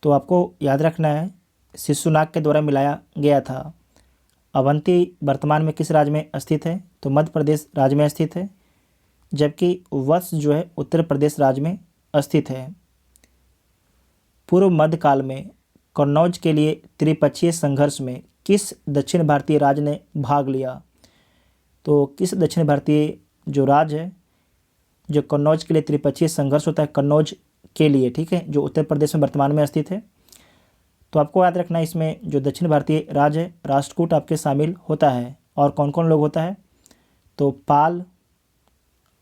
तो आपको याद रखना है शिशुनाग के द्वारा मिलाया गया था। अवंती वर्तमान में किस राज्य में स्थित है, तो मध्य प्रदेश राज्य में स्थित है, जबकि वत्स जो है उत्तर प्रदेश राज्य में स्थित है। पूर्व मध्यकाल में कन्नौज के लिए त्रिपक्षीय संघर्ष में किस दक्षिण भारतीय राज्य ने भाग लिया, तो किस दक्षिण भारतीय जो राज्य है जो कन्नौज के लिए त्रिपक्षीय संघर्ष होता है, कन्नौज के लिए, ठीक है, जो उत्तर प्रदेश में वर्तमान में स्थित है। तो आपको याद रखना है इसमें जो दक्षिण भारतीय राज्य है राष्ट्रकूट आपके शामिल होता है। और कौन कौन लोग होता है? तो पाल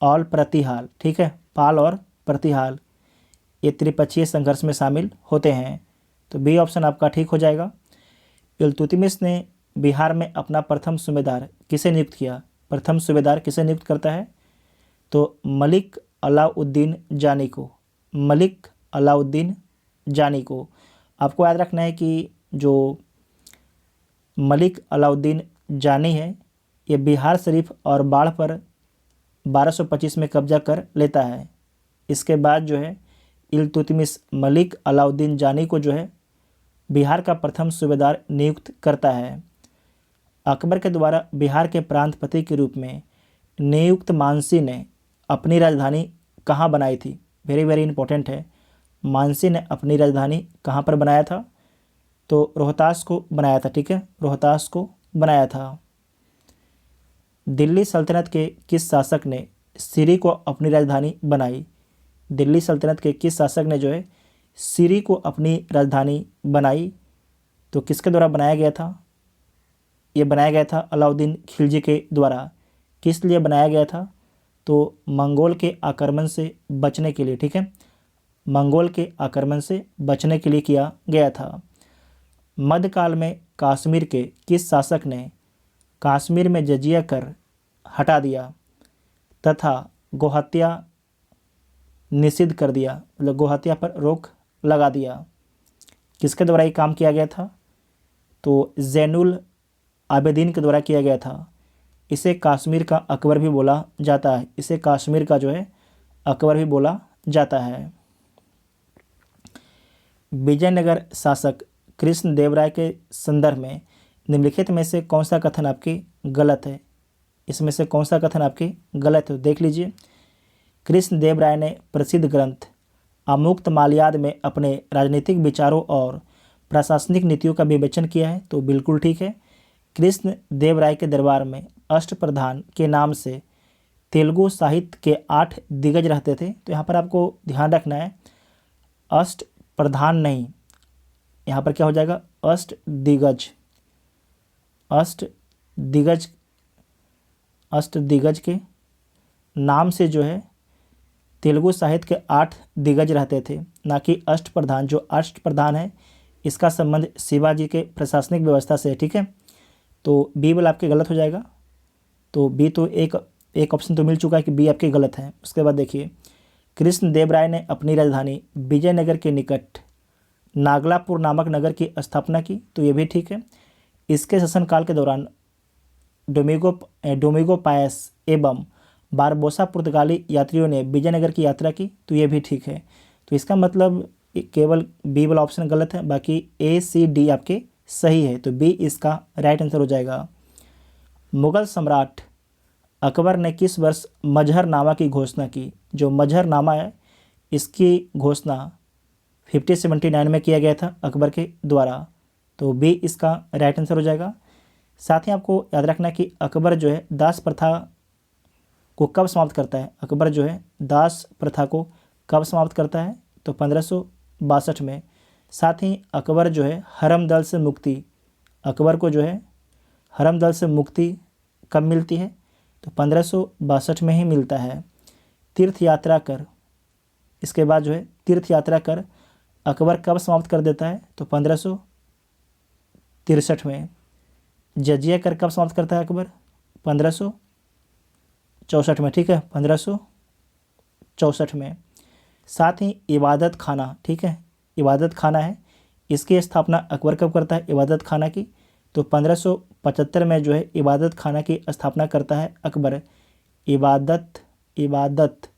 और प्रतिहाल, ठीक है, पाल और प्रतिहाल ये त्रिपक्षीय संघर्ष में शामिल होते हैं। तो बी ऑप्शन आपका ठीक हो जाएगा। इल्तुतमिश ने बिहार में अपना प्रथम सूबेदार किसे नियुक्त किया? प्रथम सूबेदार किसे नियुक्त करता है? तो मलिक अलाउद्दीन जानी को, मलिक अलाउद्दीन जानी को। आपको याद रखना है कि जो मलिक अलाउद्दीन जानी है ये बिहार शरीफ और बाढ़ पर 1225 में कब्जा कर लेता है। इसके बाद जो है इल्तुतमिश मलिक अलाउद्दीन जानी को जो है बिहार का प्रथम सूबेदार नियुक्त करता है। अकबर के द्वारा बिहार के प्रांतपति के रूप में नियुक्त मानसी ने अपनी राजधानी कहाँ बनाई थी? वेरी वेरी इंपॉर्टेंट है। मानसी ने अपनी राजधानी कहाँ पर बनाया था? तो रोहतास को बनाया था, ठीक है, रोहतास को बनाया था। दिल्ली सल्तनत के किस शासक ने सिरी को अपनी राजधानी बनाई? दिल्ली सल्तनत के किस शासक ने जो है सिरी को अपनी राजधानी बनाई? तो किसके द्वारा बनाया गया था? ये बनाया गया था अलाउद्दीन खिलजी के द्वारा। किस लिए बनाया गया था? तो मंगोल के आक्रमण से बचने के लिए, ठीक है, मंगोल के आक्रमण से बचने के लिए किया गया था। मध्यकाल में कश्मीर के किस शासक ने कश्मीर में जजिया कर हटा दिया तथा गोहत्या निषिद्ध कर दिया, मतलब गोहत्या पर रोक लगा दिया? किसके द्वारा ये काम किया गया था? तो ज़ैनुल आबिदीन के द्वारा किया गया था। इसे कश्मीर का अकबर भी बोला जाता है, इसे कश्मीर का जो है अकबर भी बोला जाता है। विजयनगर शासक कृष्णदेवराय के संदर्भ में निम्नलिखित में से कौन सा कथन आपकी गलत है? इसमें से कौन सा कथन आपकी गलत है? देख लीजिए। कृष्णदेवराय ने प्रसिद्ध ग्रंथ अमुक्त माल्याद में अपने राजनीतिक विचारों और प्रशासनिक नीतियों का विवेचन किया है, तो बिल्कुल ठीक है। कृष्णदेवराय के दरबार में अष्टप्रधान के नाम से तेलुगु साहित्य के 8 दिग्गज रहते थे। तो यहाँ पर आपको ध्यान रखना है अष्टप्रधान नहीं, यहाँ पर क्या हो जाएगा अष्टदिग्गज, अष्टदिग्गज के नाम से जो है तेलुगु साहित्य के 8 दिग्गज रहते थे, ना कि अष्टप्रधान। जो अष्टप्रधान है इसका संबंध शिवाजी के प्रशासनिक व्यवस्था से है, ठीक है। तो बी वाला आपके गलत हो जाएगा। तो बी तो एक ऑप्शन तो मिल चुका है कि बी आपके गलत है। उसके बाद देखिए कृष्णदेवराय ने अपनी राजधानी विजयनगर के निकट नागलापुर नामक नगर की स्थापना की, तो ये भी ठीक है। इसके शासनकाल के दौरान डोमिगो पायस एवं बारबोसा पुर्तगाली यात्रियों ने विजयनगर की यात्रा की, तो ये भी ठीक है। तो इसका मतलब केवल बी वाला ऑप्शन गलत है, बाकी ए सी डी आपके सही है। तो बी इसका राइट आंसर हो जाएगा। मुगल सम्राट अकबर ने किस वर्ष मजहरनामा की घोषणा की? जो मजहरनामा है इसकी घोषणा 1579 में किया गया था अकबर के द्वारा, तो बी इसका राइट आंसर हो जाएगा। साथ ही आपको याद रखना कि अकबर जो है दास प्रथा को कब समाप्त करता है? अकबर जो है दास प्रथा को कब समाप्त करता है? तो 1562 में। साथ ही अकबर जो है हरमदल से मुक्ति, अकबर को जो है हरमदल से मुक्ति कब मिलती है? तो 1562 में ही मिलता है। तीर्थ यात्रा कर, इसके बाद जो है तीर्थ यात्रा कर अकबर कब समाप्त कर देता है? तो 1563 में। जजिया कर कब समाप्त करता है अकबर? 1564 में, ठीक है, 1564 में। साथ ही इबादत खाना, ठीक है, इबादत खाना है, इसकी स्थापना अकबर कब करता है इबादत खाना की? तो 1575 में जो है इबादत खाना की स्थापना करता है अकबर। इबादत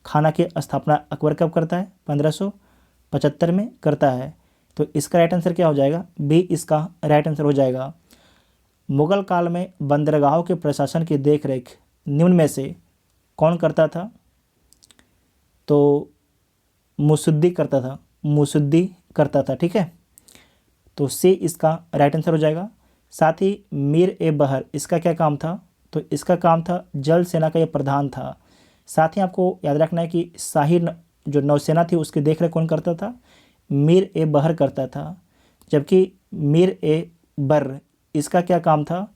खाना की स्थापना अकबर कब करता है? 1575 में करता है। तो इसका राइट आंसर क्या हो जाएगा? बी इसका राइट आंसर हो जाएगा। मुगल काल में बंदरगाहों के प्रशासन की देखरेख निम्न में से कौन करता था? तो मुसुद्दी करता था, मुसुद्दी करता था, ठीक है। तो सी इसका राइट आंसर हो जाएगा। साथ ही मीर ए बहर, इसका क्या काम था? तो इसका काम था, जल सेना का ये प्रधान था। साथ ही आपको याद रखना है कि शाही जो नौसेना थी उसकी देखरेख कौन करता था, मीर ए बहर करता था। जबकि मीर ए बर इसका क्या काम था,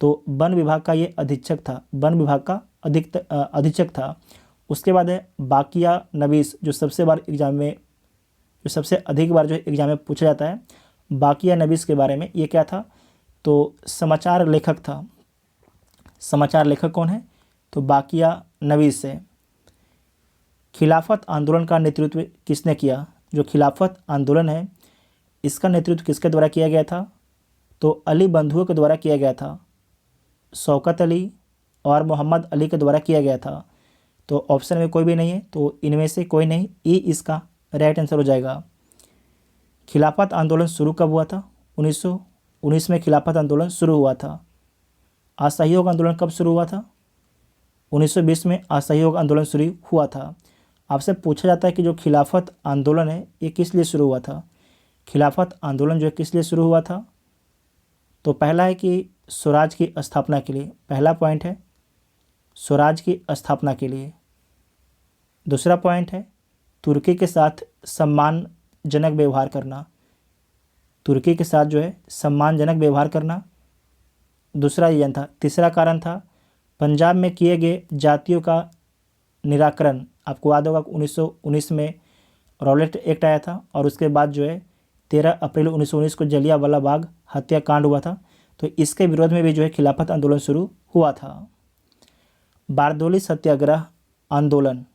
तो वन विभाग का ये अधीक्षक था, वन विभाग का अधीक्षक था। उसके बाद है बाकिया नवीस, जो सबसे अधिक बार जो एग्जाम में पूछा जाता है। बाकिया नवीस के बारे में ये क्या था, तो समाचार लेखक था। समाचार लेखक कौन है, तो बाकिया नवीस है। खिलाफत आंदोलन का नेतृत्व किसने किया, जो खिलाफत आंदोलन है इसका नेतृत्व किसके द्वारा किया गया था, तो अली बंधुओं के द्वारा किया गया था। शौकत अली और मोहम्मद अली के द्वारा किया गया था। तो ऑप्शन में कोई भी नहीं है, तो इनमें से कोई नहीं, ई इसका राइट आंसर हो जाएगा। खिलाफत आंदोलन शुरू कब हुआ था, 1919 में खिलाफत आंदोलन शुरू हुआ था। असहयोग आंदोलन कब शुरू हुआ था, 1920 में असहयोग आंदोलन शुरू हुआ था। आपसे पूछा जाता है कि जो खिलाफत आंदोलन है ये किस लिए शुरू हुआ था। खिलाफत आंदोलन जो है किस लिए शुरू हुआ था, तो पहला है कि स्वराज की स्थापना के लिए, पहला पॉइंट है स्वराज की स्थापना के लिए। दूसरा पॉइंट है तुर्की के साथ सम्मानजनक व्यवहार करना, तुर्की के साथ जो है सम्मानजनक व्यवहार करना, दूसरा रीजन था। तीसरा कारण था पंजाब में किए गए जातियों का निराकरण। आपको याद होगा 1919 में रॉलेट एक्ट आया था और उसके बाद जो है 13 अप्रैल 1919 को जलियांवाला बाग हत्याकांड हुआ था, तो इसके विरोध में भी जो है खिलाफत आंदोलन शुरू हुआ था। बारदोली सत्याग्रह आंदोलन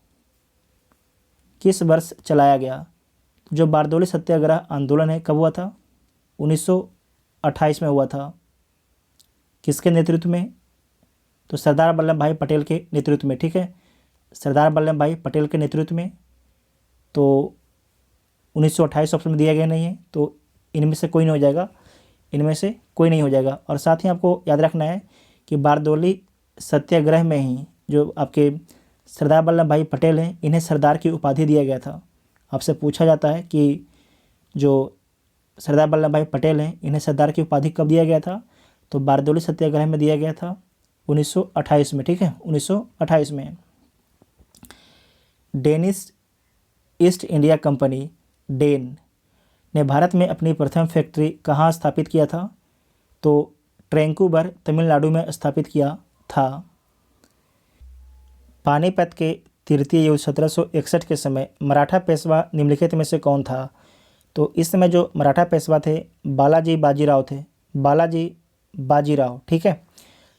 किस वर्ष चलाया गया, जो बारदोली सत्याग्रह आंदोलन है कब हुआ था, 1928 में हुआ था। किसके नेतृत्व में, तो सरदार वल्लभ भाई पटेल के नेतृत्व में, ठीक है, सरदार वल्लभ भाई पटेल के नेतृत्व में। तो 1928 ऑप्शन में दिया गया नहीं है, तो इनमें से कोई नहीं हो जाएगा, इनमें से कोई नहीं हो जाएगा। और साथ ही आपको याद रखना है कि बारदोली सत्याग्रह में ही जो आपके सरदार वल्लभ भाई पटेल हैं इन्हें सरदार की उपाधि दिया गया था। आपसे पूछा जाता है कि जो सरदार वल्लभ भाई पटेल हैं इन्हें सरदार की उपाधि कब दिया गया था, तो बारदोली सत्याग्रह में दिया गया था 1928 में, ठीक है, 1928 में। Danish East India Company Dane ने भारत में अपनी प्रथम फैक्ट्री कहाँ स्थापित किया था, तो ट्रैंकूबर तमिलनाडु में स्थापित किया था। पानीपत के तृतीय युद्ध 1761 के समय मराठा पेशवा निम्नलिखित में से कौन था, तो इस समय जो मराठा पेशवा थे बालाजी बाजीराव थे, बालाजी बाजीराव, ठीक है।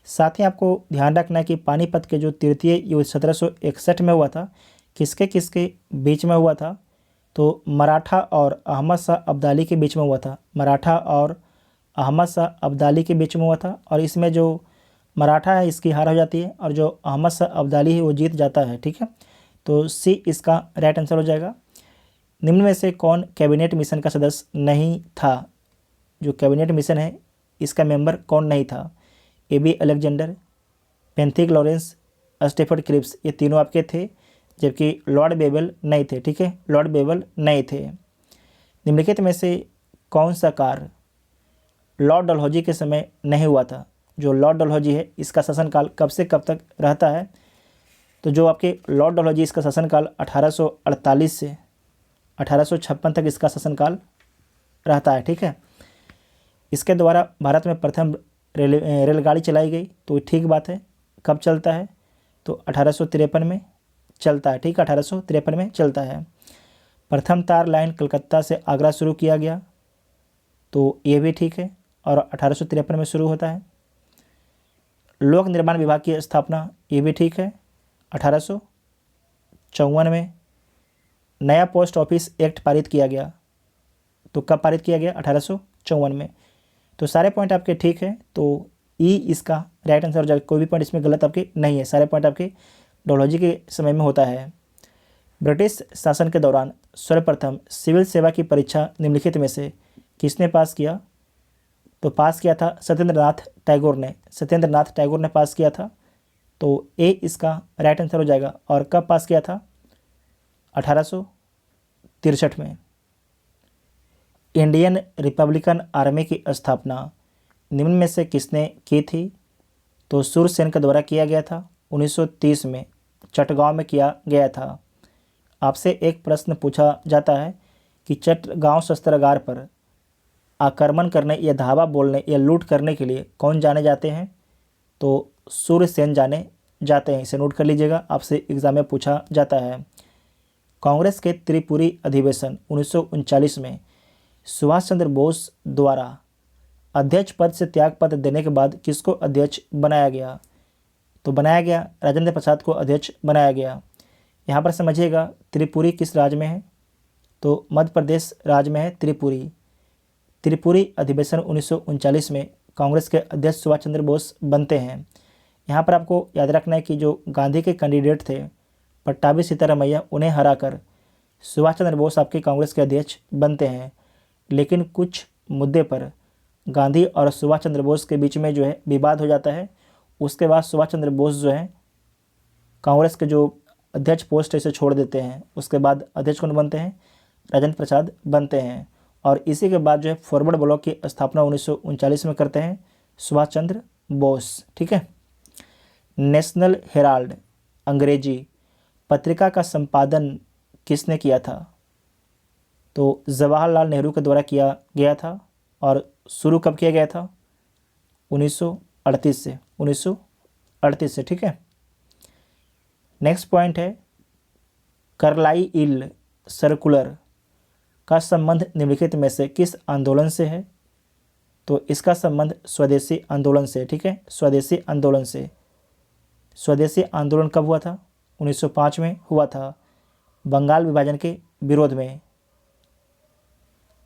साथ ही आपको ध्यान रखना है कि पानीपत के जो तृतीय युद्ध 1761 में हुआ था किसके किसके बीच में हुआ था, तो मराठा और अहमद शाह अब्दाली के बीच में हुआ था, मराठा और अहमद शाह अब्दाली के बीच में हुआ था। और इसमें जो मराठा है इसकी हार हो जाती है और जो अहमद शाह अब्दाली है वो जीत जाता है, ठीक है। तो सी इसका राइट आंसर हो जाएगा। निम्न में से कौन कैबिनेट मिशन का सदस्य नहीं था, जो कैबिनेट मिशन है इसका मेंबर कौन नहीं था, A B. Alexander, Pethick Lawrence, Stafford Cripps, ये तीनों आपके थे, जबकि लॉर्ड बेबल नहीं थे, ठीक है, लॉर्ड बेबल नहीं थे। निम्नलिखित में से कौन सा कार्य लॉर्ड डलहौजी के समय नहीं हुआ था, जो लॉर्ड डलहौजी है इसका शासनकाल कब से कब तक रहता है, तो जो आपके लॉर्ड डलहौजी इसका शासनकाल 1848 से 1856 तक इसका शासनकाल रहता है, ठीक है। इसके द्वारा भारत में प्रथम रेलगाड़ी चलाई गई, तो ठीक बात है, कब चलता है, तो 1853 में चलता है, ठीक है, 1853 में चलता है। प्रथम तार लाइन कलकत्ता से आगरा शुरू किया गया, तो ये भी ठीक है और 1853 में शुरू होता है। लोक निर्माण विभाग की स्थापना, ये भी ठीक है, 1854 में। नया पोस्ट ऑफिस एक्ट पारित किया गया, तो कब पारित किया गया, 1854 में। तो सारे पॉइंट आपके ठीक है, तो ई इसका राइट आंसर हो जाएगा, कोई भी पॉइंट इसमें गलत आपके नहीं है, सारे पॉइंट आपके डलहौजी के समय में होता है। ब्रिटिश शासन के दौरान सर्वप्रथम सिविल सेवा की परीक्षा निम्नलिखित में से किसने पास किया, तो पास किया था सत्येंद्रनाथ टैगोर ने, सत्येंद्रनाथ टैगोर ने पास किया था, तो ए इसका राइट आंसर हो जाएगा। और कब पास किया था, 1863 में। इंडियन रिपब्लिकन आर्मी की स्थापना निम्न में से किसने की थी, तो सूरसेन के द्वारा किया गया था। 1930 में चटगांव में किया गया था। आपसे एक प्रश्न पूछा जाता है कि चटगांव शस्त्रागार पर आक्रमण करने या धावा बोलने या लूट करने के लिए कौन जाने जाते हैं? तो सूरसेन जाने जाते हैं। इसे नोट कर लीजिएगा, आपसे एग्जाम में पूछा जाता है। कांग्रेस के त्रिपुरी अधिवेशन 1939 में सुभाष चंद्र बोस द्वारा अध्यक्ष पद से त्यागपत्र देने के बाद किसको अध्यक्ष बनाया गया? तो बनाया गया राजेंद्र प्रसाद को अध्यक्ष बनाया गया। यहाँ पर समझिएगा त्रिपुरी किस राज्य में है? तो मध्य प्रदेश राज्य में है त्रिपुरी। त्रिपुरी अधिवेशन 1939 में कांग्रेस के अध्यक्ष सुभाष चंद्र बोस बनते हैं। यहाँ पर आपको याद रखना है कि जो गांधी के कैंडिडेट थे पट्टाभी सीतारामैया, उन्हें हराकर सुभाष चंद्र बोस आपके कांग्रेस के अध्यक्ष बनते हैं। लेकिन कुछ मुद्दे पर गांधी और सुभाष चंद्र बोस के बीच में जो है विवाद हो जाता है। उसके बाद सुभाष चंद्र बोस जो है कांग्रेस के जो अध्यक्ष पोस्ट है इसे छोड़ देते हैं। उसके बाद अध्यक्ष कौन बनते हैं? राजेंद्र प्रसाद बनते हैं। और इसी के बाद जो है फॉरवर्ड ब्लॉक की स्थापना 1939 में करते हैं सुभाष चंद्र बोस। ठीक है। नेशनल हेराल्ड अंग्रेजी पत्रिका का संपादन किसने किया था? तो जवाहरलाल नेहरू के द्वारा किया गया था। और शुरू कब किया गया था? 1938 से। 1938 से। ठीक है। नेक्स्ट पॉइंट है कार्लाइल सर्कुलर का संबंध निम्नलिखित में से किस आंदोलन से है? तो इसका संबंध स्वदेशी आंदोलन से। ठीक है, स्वदेशी आंदोलन से। स्वदेशी आंदोलन कब हुआ था? 1905 में हुआ था, बंगाल विभाजन के विरोध में।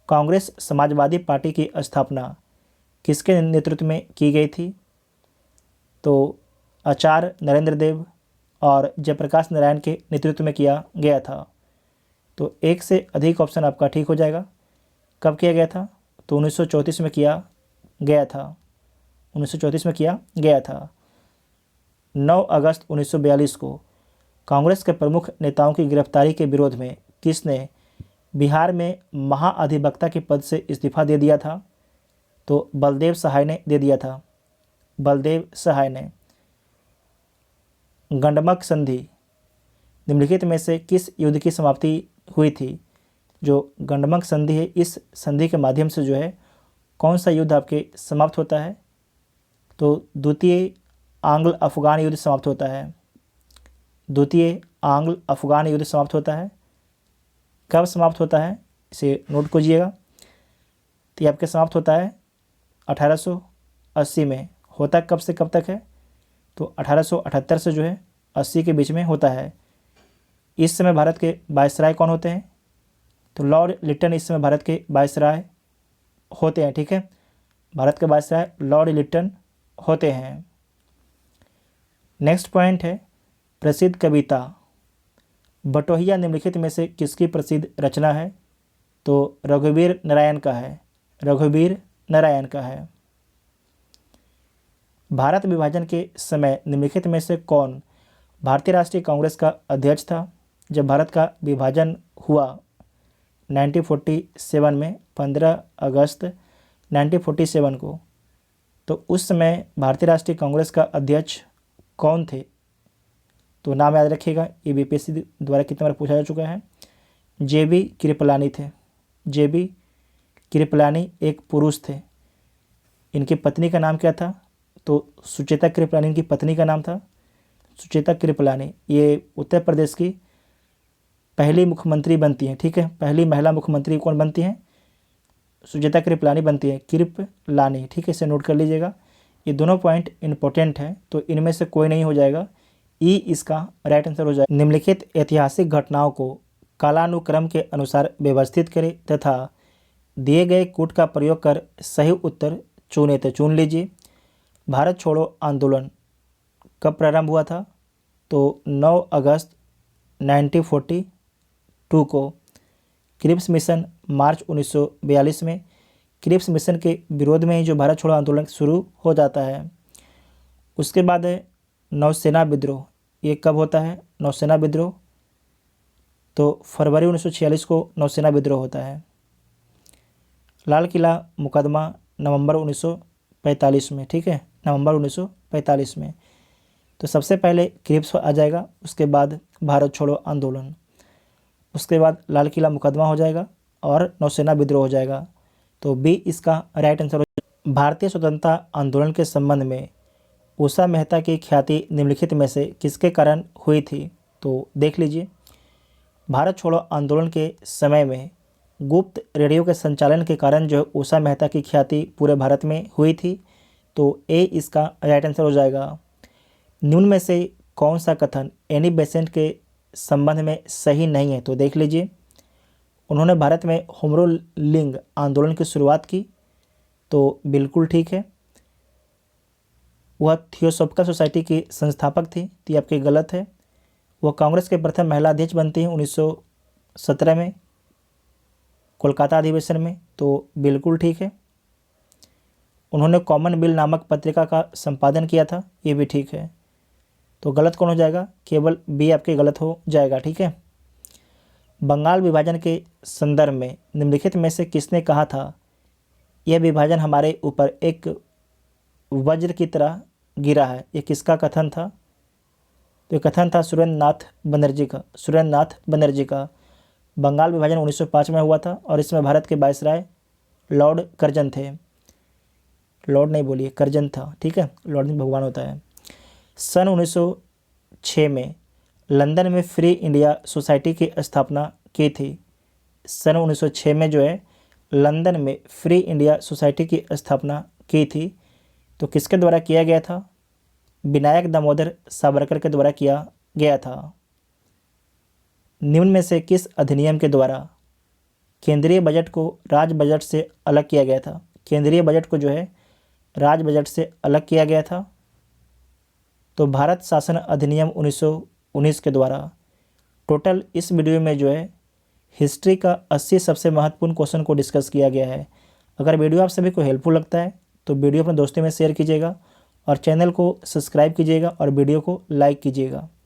कांग्रेस समाजवादी पार्टी की स्थापना किसके नेतृत्व में की गई थी? तो आचार्य नरेंद्र देव और जयप्रकाश नारायण के नेतृत्व में किया गया था। तो एक से अधिक ऑप्शन आपका ठीक हो जाएगा। कब किया गया था? तो 1934 में किया गया था। 1934 में किया गया था। 9 अगस्त 1942 को कांग्रेस के प्रमुख नेताओं की गिरफ्तारी के विरोध में किसने बिहार में महाअधिवक्ता के पद से इस्तीफा दे दिया था? तो बलदेव सहाय ने दे दिया था। बलदेव सहाय ने। गंडमक संधि निम्नलिखित में से किस युद्ध की समाप्ति हुई थी? जो गंडमक संधि है, इस संधि के माध्यम से जो है कौन सा युद्ध आपके समाप्त होता है? तो द्वितीय आंग्ल अफगान युद्ध समाप्त होता है। द्वितीय आंग्ल अफगान युद्ध समाप्त होता है। कब समाप्त होता है इसे नोट कीजिएगा। तो ये आपके समाप्त होता है 1880 में। होता कब से कब तक है? तो 1878 से जो है 80 के बीच में होता है। इस समय भारत के वायसराय कौन होते हैं? तो लॉर्ड लिटन इस समय भारत के वायसराय होते हैं। ठीक है, भारत के वायसराय लॉर्ड लिटन होते हैं। नेक्स्ट पॉइंट है प्रसिद्ध कविता बटोहिया निम्नलिखित में से किसकी प्रसिद्ध रचना है? तो रघुवीर नारायण का है। रघुवीर नारायण का है। भारत विभाजन के समय निम्नलिखित में से कौन भारतीय राष्ट्रीय कांग्रेस का अध्यक्ष था? जब भारत का विभाजन हुआ 1947 में, 15 अगस्त 1947 को, तो उस समय भारतीय राष्ट्रीय कांग्रेस का अध्यक्ष कौन थे? तो नाम याद रखिएगा, ये बीपीएससी द्वारा कितने बार पूछा जा चुका है। जेबी कृपलानी थे। जेबी कृपलानी एक पुरुष थे। इनकी पत्नी का नाम क्या था? तो सुचेता कृपलानी इनकी पत्नी का नाम था। सुचेता कृपलानी ये उत्तर प्रदेश की पहली मुख्यमंत्री बनती हैं। ठीक है, पहली महिला मुख्यमंत्री कौन बनती हैं? सुचेता कृपलानी बनती है। कृपलानी। ठीक है, इसे नोट कर लीजिएगा। ये दोनों पॉइंट इंपॉर्टेंट हैं, तो इनमें से कोई नहीं हो जाएगा। ई इसका राइट आंसर हो जाएगा। निम्नलिखित ऐतिहासिक घटनाओं को कालानुक्रम के अनुसार व्यवस्थित करें तथा दिए गए कूट का प्रयोग कर सही उत्तर चुने। तो चुन लीजिए। भारत छोड़ो आंदोलन कब प्रारंभ हुआ था? तो 9 अगस्त 1942 को। क्रिप्स मिशन मार्च 1942 में। क्रिप्स मिशन के विरोध में ही जो भारत छोड़ो आंदोलन शुरू हो जाता है। उसके बाद है नौसेना विद्रोह। ये कब होता है नौसेना विद्रोह? तो फरवरी 1946 को नौसेना विद्रोह होता है। लाल किला मुकदमा नवंबर 1945 में। ठीक है, नवंबर 1945 में। तो सबसे पहले क्रिप्स आ जाएगा, उसके बाद भारत छोड़ो आंदोलन, उसके बाद लाल किला मुकदमा हो जाएगा और नौसेना विद्रोह हो जाएगा। तो बी इसका राइट आंसर हो जाएगा। भारतीय स्वतंत्रता आंदोलन के संबंध में उषा मेहता की ख्याति निम्नलिखित में से किसके कारण हुई थी? तो देख लीजिए, भारत छोड़ो आंदोलन के समय में गुप्त रेडियो के संचालन के कारण जो उषा मेहता की ख्याति पूरे भारत में हुई थी। तो ए इसका राइट आंसर हो जाएगा। निम्न में से कौन सा कथन एनी बेसेंट के संबंध में सही नहीं है? तो देख लीजिए, उन्होंने भारत में होमो लिंग आंदोलन की शुरुआत की, तो बिल्कुल ठीक है। वह थियोसॉफिकल सोसाइटी की संस्थापक थी, तो ये आपकी गलत है। वह कांग्रेस के प्रथम महिला अध्यक्ष बनती हैं 1917 में कोलकाता अधिवेशन में, तो बिल्कुल ठीक है। उन्होंने कॉमन बिल नामक पत्रिका का संपादन किया था, ये भी ठीक है। तो गलत कौन हो जाएगा? केवल बी आपके गलत हो जाएगा, ठीक है। बंगाल विभाजन के संदर्भ में निम्नलिखित में से किसने कहा था यह विभाजन हमारे ऊपर एक वज्र की तरह गिरा है? ये किसका कथन था? तो ये कथन था सुरेंद्र नाथ बनर्जी का। बंगाल विभाजन 1905 में हुआ था और इसमें भारत के वायसराय लॉर्ड कर्जन थे। लॉर्ड नहीं बोलिए, कर्जन था, ठीक है। लॉर्ड नहीं भगवान होता है। सन 1906 में लंदन में फ्री इंडिया सोसाइटी की स्थापना की थी। सन 1906 में जो है लंदन में फ्री इंडिया सोसाइटी की स्थापना की थी, तो किसके द्वारा किया गया था? विनायक दामोदर सावरकर के द्वारा किया गया था। निम्न में से किस अधिनियम के द्वारा केंद्रीय बजट को राज्य बजट से अलग किया गया था? केंद्रीय बजट को जो है राज्य बजट से अलग किया गया था। तो भारत शासन अधिनियम 1919 के द्वारा। टोटल इस वीडियो में जो है हिस्ट्री का 80 सबसे महत्वपूर्ण क्वेश्चन को डिस्कस किया गया है। अगर वीडियो आप सभी को हेल्पफुल लगता है तो वीडियो अपने दोस्तों में शेयर कीजिएगा और चैनल को सब्सक्राइब कीजिएगा और वीडियो को लाइक कीजिएगा।